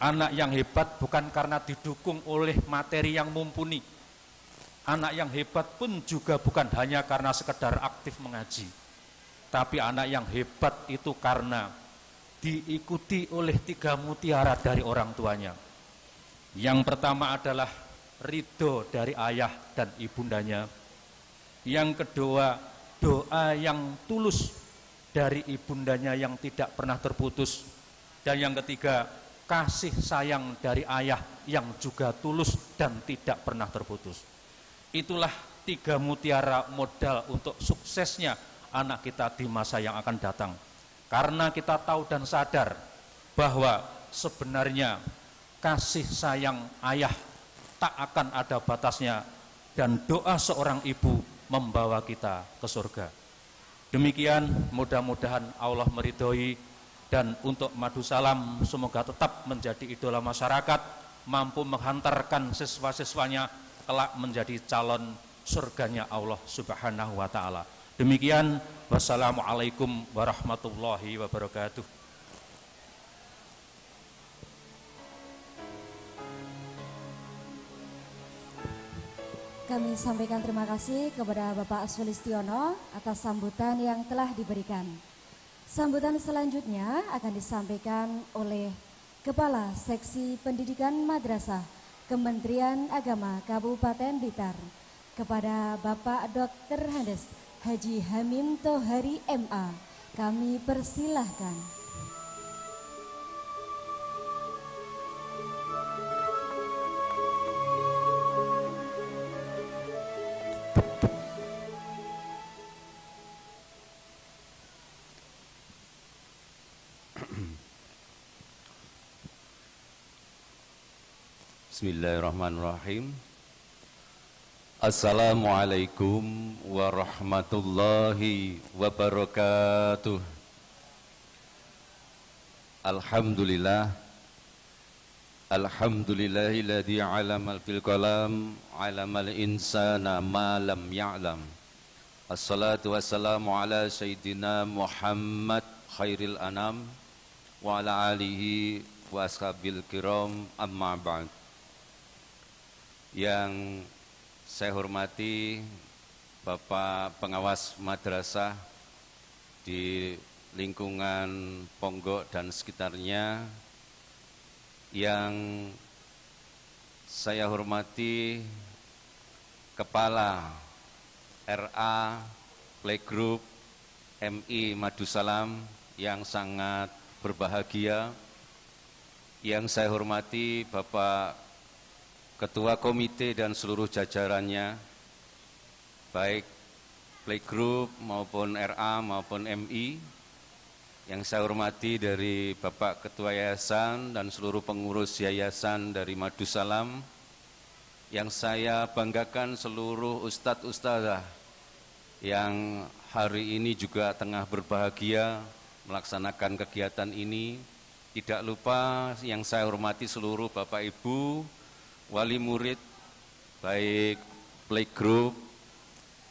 anak yang hebat bukan karena didukung oleh materi yang mumpuni, anak yang hebat pun juga bukan hanya karena sekedar aktif mengaji, tapi anak yang hebat itu karena diikuti oleh 3 mutiara dari orang tuanya. Yang pertama adalah ridho dari ayah dan ibundanya. Yang kedua, doa yang tulus dari ibundanya yang tidak pernah terputus. Dan yang ketiga, kasih sayang dari ayah yang juga tulus dan tidak pernah terputus. Itulah 3 mutiara modal untuk suksesnya anak kita di masa yang akan datang. Karena kita tahu dan sadar bahwa sebenarnya kasih sayang ayah tak akan ada batasnya, dan doa seorang ibu membawa kita ke surga. Demikian, mudah-mudahan Allah meridhoi, dan untuk Madu Salam semoga tetap menjadi idola masyarakat, mampu menghantarkan siswa-siswanya kelak menjadi calon surganya Allah Subhanahu wa taala. Demikian, wassalamualaikum warahmatullahi wabarakatuh. Kami sampaikan terima kasih kepada Bapak Sulistiono atas sambutan yang telah diberikan. Sambutan selanjutnya akan disampaikan oleh Kepala Seksi Pendidikan Madrasah Kementerian Agama Kabupaten Blitar kepada Bapak Dr. Handes Haji Hamim Tohari MA. Kami persilahkan. Bismillahirrahmanirrahim. Assalamualaikum warahmatullahi wabarakatuh. Alhamdulillah. Alhamdulillahilladzi 'alamal bil qalam 'alamal insana ma lam ya'lam. Assalatu wassalamu ala sayyidina Muhammad khairil anam wa ala alihi wa ashabil kiram, amma ba'd. Yang saya hormati Bapak Pengawas Madrasah di lingkungan Ponggok dan sekitarnya, yang saya hormati Kepala RA Playgroup MI Madu Salam yang sangat berbahagia, yang saya hormati Bapak Ketua Komite dan seluruh jajarannya, baik Playgroup maupun RA maupun MI, yang saya hormati dari Bapak Ketua Yayasan dan seluruh pengurus Yayasan dari Madu Salam, yang saya banggakan seluruh ustadz-ustadzah yang hari ini juga tengah berbahagia melaksanakan kegiatan ini. Tidak lupa yang saya hormati seluruh Bapak Ibu wali murid, baik Playgroup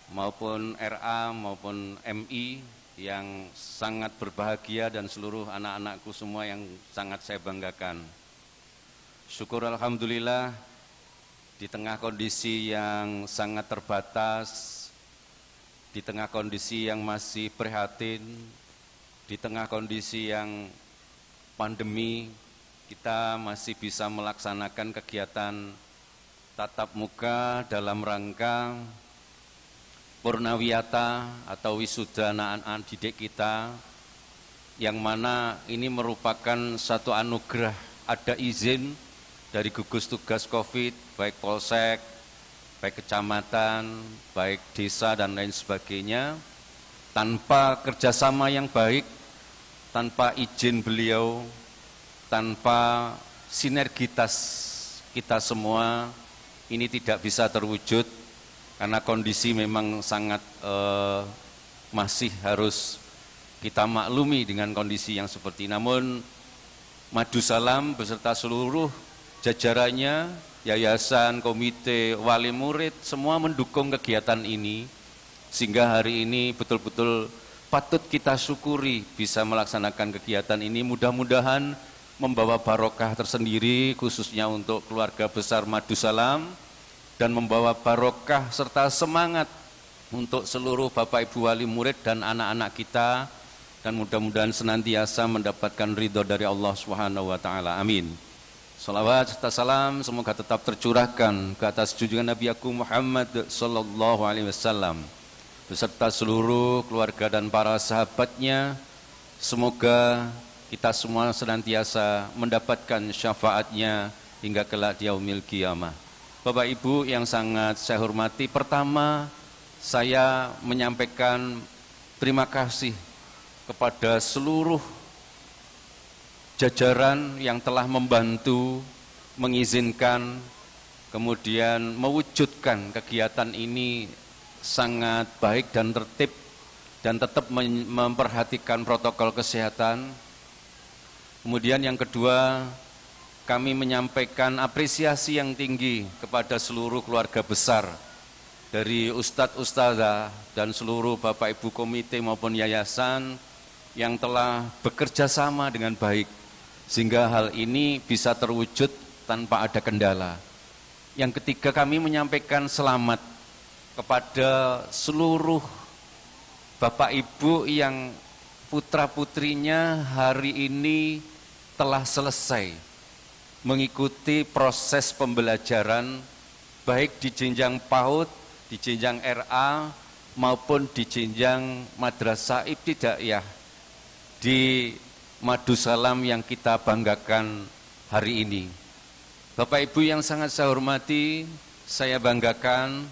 maupun RA maupun MI yang sangat berbahagia, dan seluruh anak-anakku semua yang sangat saya banggakan. Syukur alhamdulillah, di tengah kondisi yang sangat terbatas, di tengah kondisi yang masih prihatin, di tengah kondisi yang pandemi, kita masih bisa melaksanakan kegiatan tatap muka dalam rangka Purnawiyata atau wisuda anak-anak didik kita, yang mana ini merupakan satu anugerah, ada izin dari gugus tugas COVID, baik Polsek, baik kecamatan, baik desa dan lain sebagainya. Tanpa kerjasama yang baik, tanpa izin beliau, tanpa sinergitas kita semua, ini tidak bisa terwujud, karena kondisi memang sangat masih harus kita maklumi dengan kondisi yang seperti. Namun Madu Salam beserta seluruh jajarannya, yayasan, komite, wali murid, semua mendukung kegiatan ini, sehingga hari ini betul-betul patut kita syukuri bisa melaksanakan kegiatan ini. Mudah-mudahan membawa barokah tersendiri khususnya untuk keluarga besar Madu Salam, dan membawa barokah serta semangat untuk seluruh Bapak Ibu wali murid dan anak-anak kita, dan mudah-mudahan senantiasa mendapatkan ridho dari Allah Subhanahu wa taala. Amin. Salawat serta salam semoga tetap tercurahkan ke atas junjungan Nabi Muhammad sallallahu alaihi wasallam, beserta seluruh keluarga dan para sahabatnya. Semoga kita semua senantiasa mendapatkan syafaatnya hingga kelak di yaumil qiyamah. Bapak Ibu yang sangat saya hormati, pertama saya menyampaikan terima kasih kepada seluruh jajaran yang telah membantu, mengizinkan, kemudian mewujudkan kegiatan ini sangat baik dan tertib dan tetap memperhatikan protokol kesehatan. Kemudian yang kedua, kami menyampaikan apresiasi yang tinggi kepada seluruh keluarga besar dari Ustadz Ustadzah dan seluruh Bapak Ibu komite maupun yayasan yang telah bekerja sama dengan baik sehingga hal ini bisa terwujud tanpa ada kendala. Yang ketiga, kami menyampaikan selamat kepada seluruh Bapak Ibu yang putra-putrinya hari ini telah selesai mengikuti proses pembelajaran baik di jenjang PAUD, di jenjang RA maupun di jenjang Madrasah Ibtidaiyah di Madussalam yang kita banggakan hari ini. Bapak Ibu yang sangat saya hormati, saya banggakan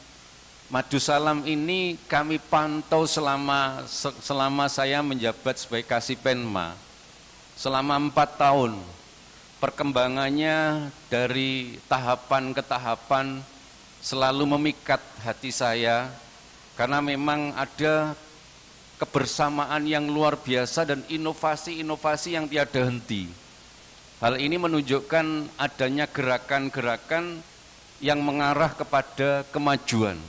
Madussalam ini kami pantau selama saya menjabat sebagai Kasipenma selama 4 tahun. Perkembangannya dari tahapan ke tahapan selalu memikat hati saya karena memang ada kebersamaan yang luar biasa dan inovasi-inovasi yang tiada henti. Hal ini menunjukkan adanya gerakan-gerakan yang mengarah kepada kemajuan.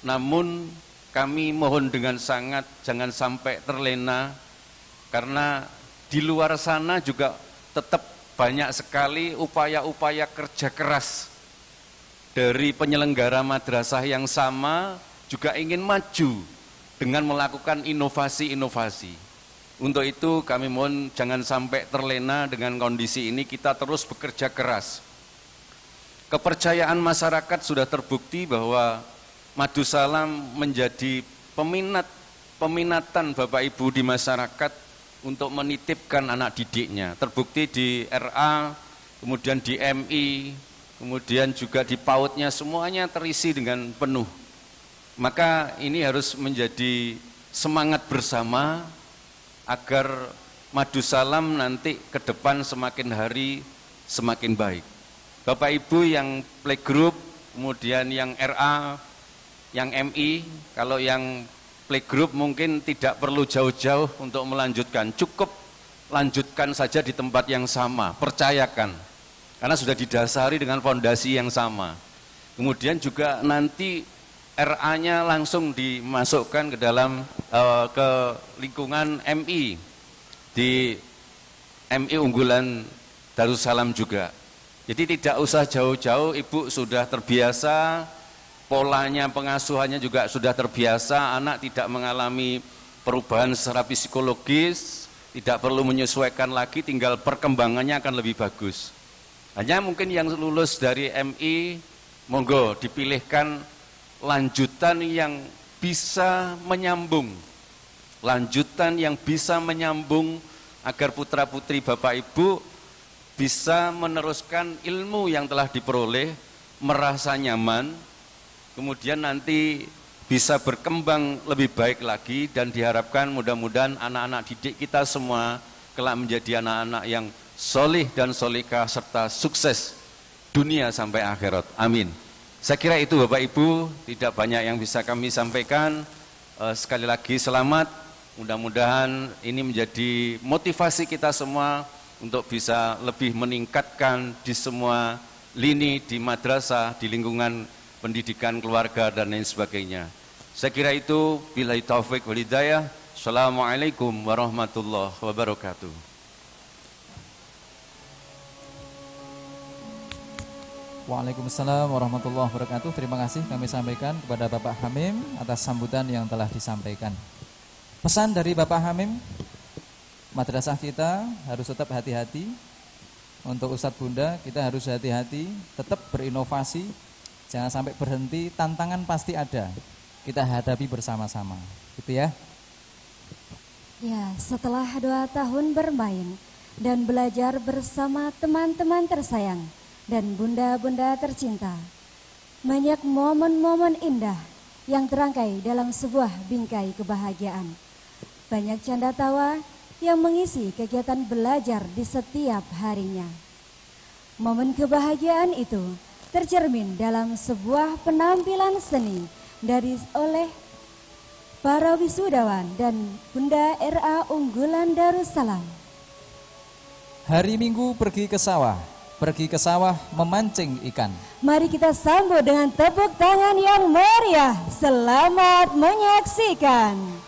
Namun kami mohon dengan sangat jangan sampai terlena karena di luar sana juga tetap banyak sekali upaya-upaya kerja keras dari penyelenggara madrasah yang sama juga ingin maju dengan melakukan inovasi-inovasi. Untuk itu kami mohon jangan sampai terlena dengan kondisi ini, kita terus bekerja keras. Kepercayaan masyarakat sudah terbukti bahwa Madussalam menjadi peminatan Bapak Ibu di masyarakat untuk menitipkan anak didiknya. Terbukti di RA, kemudian di MI, kemudian juga di PAUD-nya semuanya terisi dengan penuh. Maka ini harus menjadi semangat bersama agar Madussalam nanti ke depan semakin hari semakin baik. Bapak Ibu yang playgroup, kemudian yang RA, yang MI, kalau yang playgroup mungkin tidak perlu jauh-jauh untuk melanjutkan, cukup lanjutkan saja di tempat yang sama, percayakan, karena sudah didasari dengan fondasi yang sama. Kemudian juga nanti RA-nya langsung dimasukkan ke dalam ke lingkungan MI, di MI unggulan Darussalam juga. Jadi tidak usah jauh-jauh, Ibu sudah terbiasa, polanya pengasuhannya juga sudah terbiasa, anak tidak mengalami perubahan secara psikologis, tidak perlu menyesuaikan lagi, tinggal perkembangannya akan lebih bagus. Hanya mungkin yang lulus dari MI, monggo dipilihkan lanjutan yang bisa menyambung, lanjutan yang bisa menyambung agar putra-putri Bapak Ibu bisa meneruskan ilmu yang telah diperoleh, merasa nyaman, kemudian nanti bisa berkembang lebih baik lagi dan diharapkan mudah-mudahan anak-anak didik kita semua kelak menjadi anak-anak yang solih dan solikah serta sukses dunia sampai akhirat. Amin. Saya kira itu Bapak Ibu, tidak banyak yang bisa kami sampaikan. Sekali lagi selamat, mudah-mudahan ini menjadi motivasi kita semua untuk bisa lebih meningkatkan di semua lini di madrasah, di lingkungan pendidikan keluarga dan lain sebagainya. Saya kira itu, billahi taufik wal hidayah. Assalamualaikum warahmatullahi wabarakatuh. Waalaikumsalam warahmatullahi wabarakatuh. Terima kasih kami sampaikan kepada Bapak Hamim atas sambutan yang telah disampaikan. Pesan dari Bapak Hamim, madrasah kita harus tetap hati-hati. Untuk Ustadz Bunda, kita harus hati-hati, tetap berinovasi, jangan sampai berhenti, tantangan pasti ada. kita hadapi bersama-sama, gitu ya. Ya, setelah 2 tahun bermain dan belajar bersama teman-teman tersayang dan bunda-bunda tercinta, banyak momen-momen indah yang terangkai dalam sebuah bingkai kebahagiaan. Banyak canda tawa yang mengisi kegiatan belajar di setiap harinya. Momen kebahagiaan itu tercermin dalam sebuah penampilan seni oleh para wisudawan dan Bunda RA unggulan Darussalam. Hari Minggu pergi ke sawah memancing ikan. Mari kita sambut dengan tepuk tangan yang meriah. Selamat menyaksikan.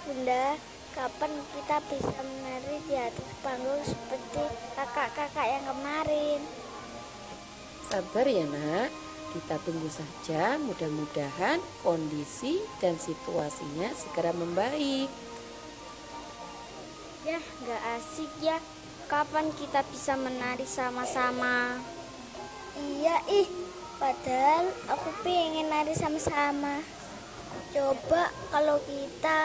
Bunda, kapan kita bisa menari di atas panggung seperti kakak-kakak yang kemarin? Sabar ya nak, kita tunggu saja, mudah-mudahan kondisi dan situasinya segera membaik. Ya, gak asik ya, kapan kita bisa menari sama-sama? Iya padahal aku pengen nari sama-sama. Coba kalau kita...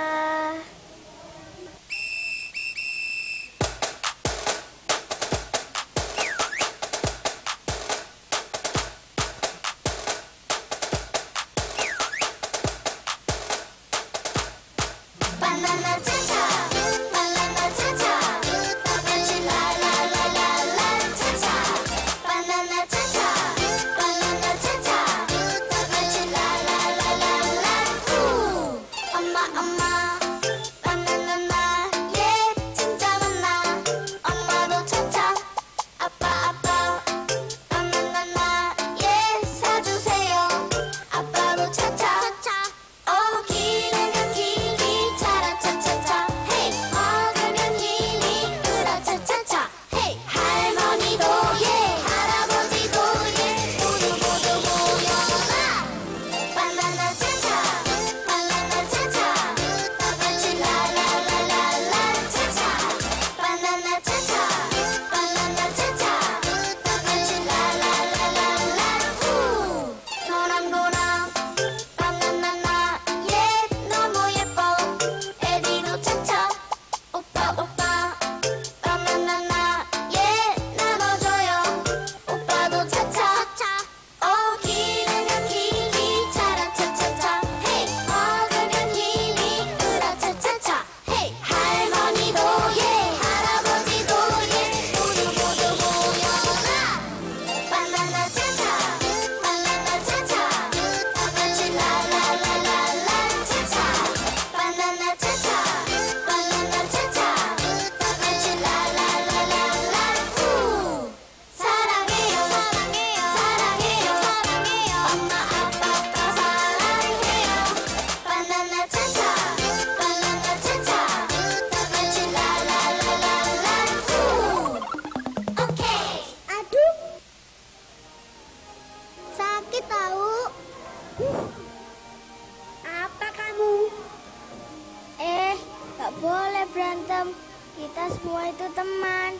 berantem. Kita semua itu teman.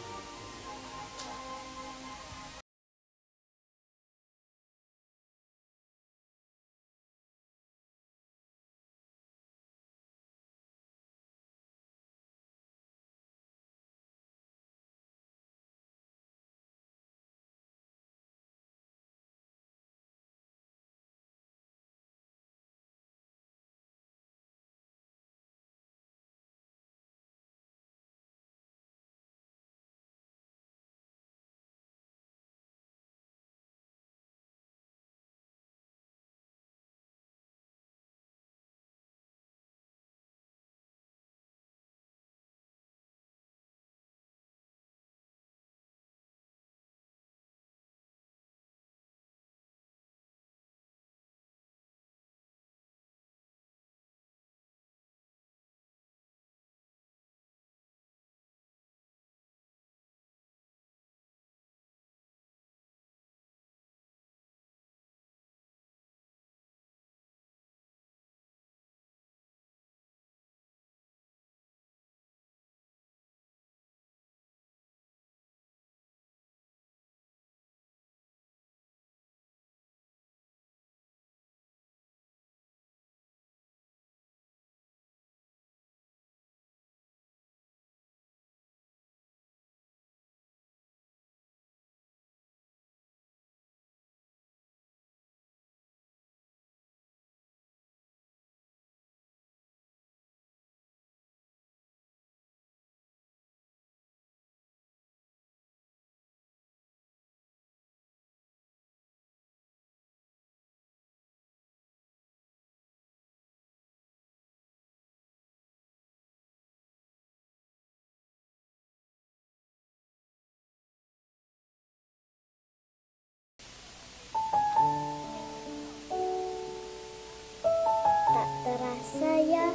Tak terasa ya,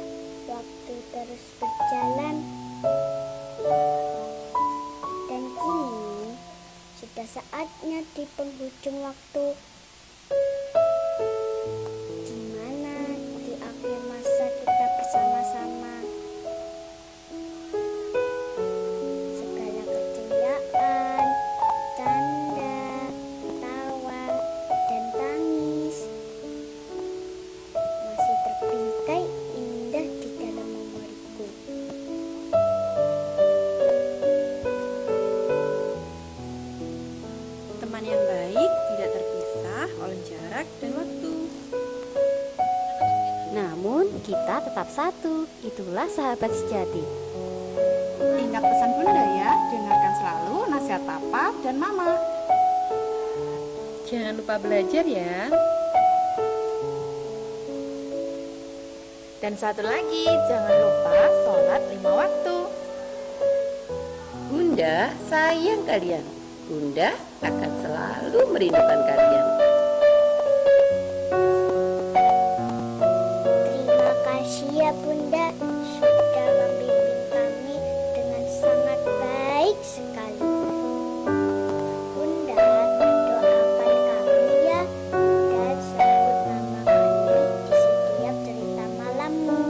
waktu terus berjalan. Dan kini sudah saatnya di penghujung waktu, di mana di akhir masa kita bersama-sama. Segala keceriaan, canda, tawa, dan tangis masih terbingkai indah di dalam memoriku. Teman yang baik tidak terpisah oleh jarak dan waktu. Namun kita tetap satu, itulah sahabat sejati. Ingat pesan Bunda ya, dengarkan selalu nasihat Papa dan Mama. Jangan lupa belajar ya. Dan satu lagi, jangan lupa sholat 5 waktu. Bunda sayang kalian. Bunda akan selalu merindukan kalian. Terima kasih ya Bunda, sudah membimbing kami dengan sangat baik sekali. Bunda, doakan kami ya, dan sebut nama kami di setiap cerita malammu.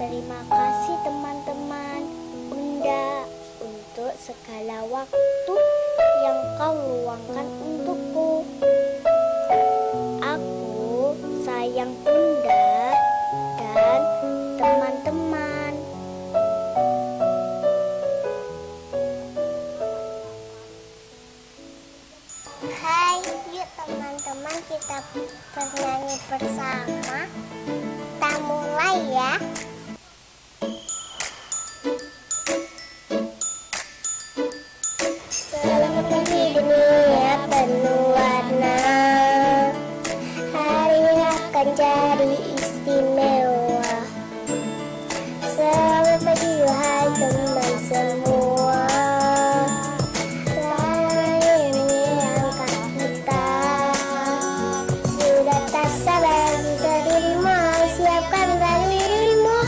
Terima kasih teman-teman Bunda untuk segala waktu yang kau luangkan untukku. Aku sayang Bunda dan teman-teman. Hai, yuk teman-teman kita bernyanyi bersama. Kita mulai ya. Selamat pagi dunia penuh warna, hari akan jadi istimewa. Selamat pagi wahai teman semua, selamat menyenangkan kita. Sudah tak sabar bisa dirimu, siapkan dirimu.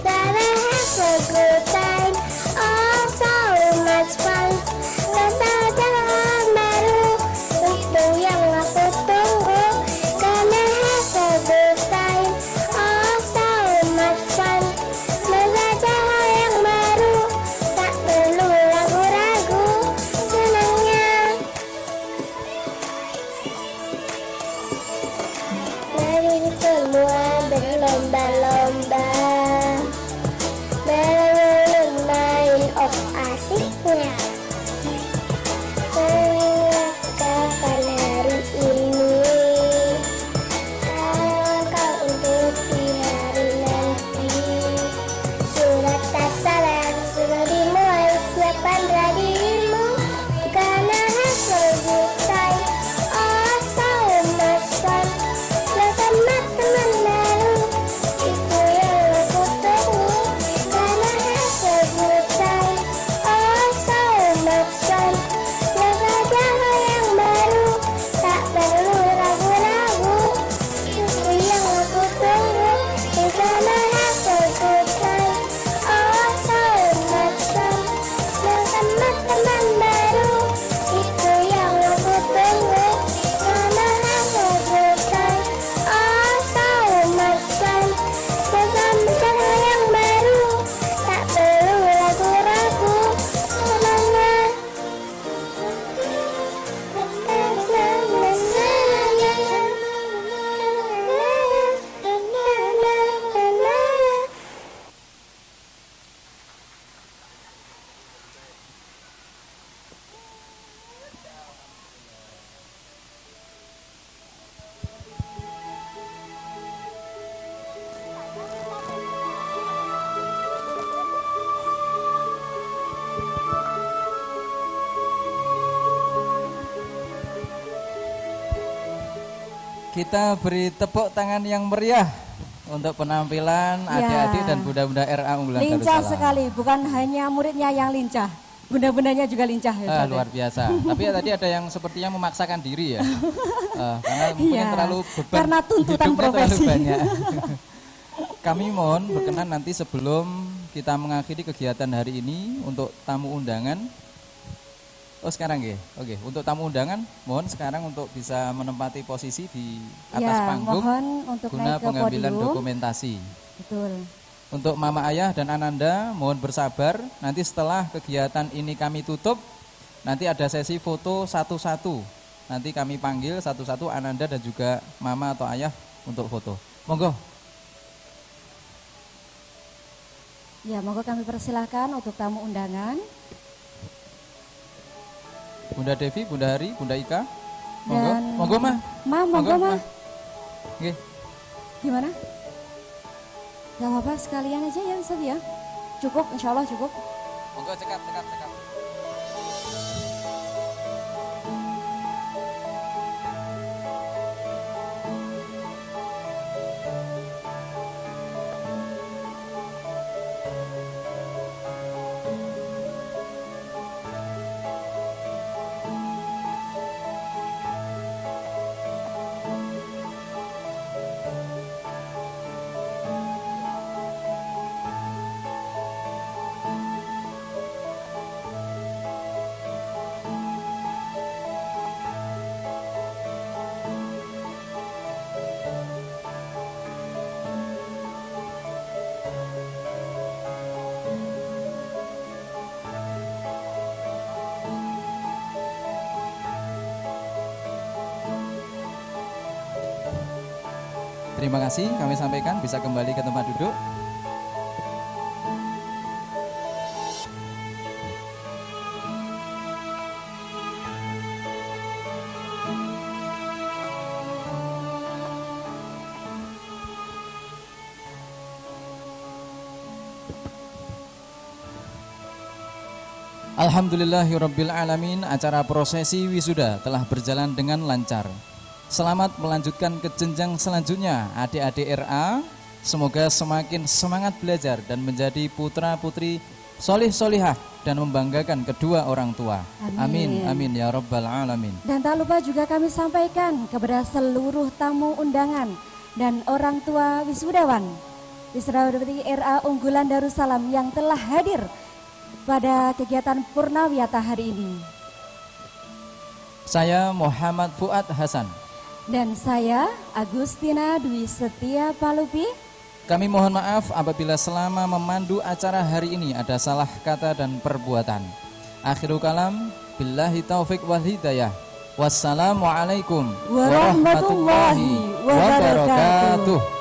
Gotta have a good time, oh so much fun. Rasa jalan baru, itu yang aku tunggu. Gonna have a good time, oh berlomba-lomba, bermain of asiknya. Mengingatkan hari ini, kau untuk di hari nanti. Surat tas-salam sudah dimulai, siapkanlah dirimu, karena hasil bukan. Oh so much fun, bersama teman baru, itu yang aku tunggu, karena hasil bukan. Oh so much fun, belajar yang baru, tak perlu ragu-ragu, itu yang aku tunggu, karena hasil bukan. Oh so much fun, bersama teman baru, itu yang aku tunggu, karena hasil bukan. Oh so much fun, bersama yang baru, tak perlu ragu-ragu, semangat. Kita beri tepuk tangan yang meriah untuk penampilan adik-adik dan bunda-bunda RA Unggulan Lincah Darussalam. sekali, bukan hanya muridnya yang lincah, bunda-bundanya juga lincah ya. Ustaz. Luar biasa. Tapi ya, tadi ada yang sepertinya memaksakan diri ya, karena mungkin terlalu beban. Karena tuntutan hidupnya profesi. terlalu banyak. Kami mohon berkenan nanti sebelum kita mengakhiri kegiatan hari ini untuk tamu undangan. Oh sekarang ya, oke. Untuk tamu undangan, mohon sekarang untuk bisa menempati posisi di atas panggung mohon untuk guna naik ke pengambilan podium. dokumentasi. Betul. Untuk Mama Ayah dan Ananda, mohon bersabar. Nanti setelah kegiatan ini kami tutup, nanti ada sesi foto satu-satu. Nanti kami panggil satu-satu Ananda dan juga Mama atau Ayah untuk foto. Monggo. Ya, monggo kami persilahkan untuk tamu undangan. Bunda Devi, Bunda Hari, Bunda Ika. Monggo, Dan monggo Mah. Monggo Mah. Nggih. Gimana? Gak apa-apa, sekalian aja ya Ustaz ya. Cukup, insya Allah cukup. Monggo cekap. Terima kasih kami sampaikan, bisa kembali ke tempat duduk. Alhamdulillahirabbil alamin, acara prosesi wisuda telah berjalan dengan lancar. Selamat melanjutkan ke jenjang selanjutnya adik-adik RA. Semoga semakin semangat belajar dan menjadi putra-putri solih-solihah dan membanggakan kedua orang tua. Amin, amin ya rabbal alamin. Dan tak lupa juga kami sampaikan kepada seluruh tamu undangan dan orang tua wisudawan Wisudawati RA Unggulan Darussalam yang telah hadir pada kegiatan Purnawiyata hari ini. Saya Muhammad Fuad Hasan. Dan saya Agustina Dwi Setia Palupi. Kami mohon maaf apabila selama memandu acara hari ini ada salah kata dan perbuatan. Akhirul kalam, billahi taufik wal hidayah. Wassalamualaikum warahmatullahi wabarakatuh.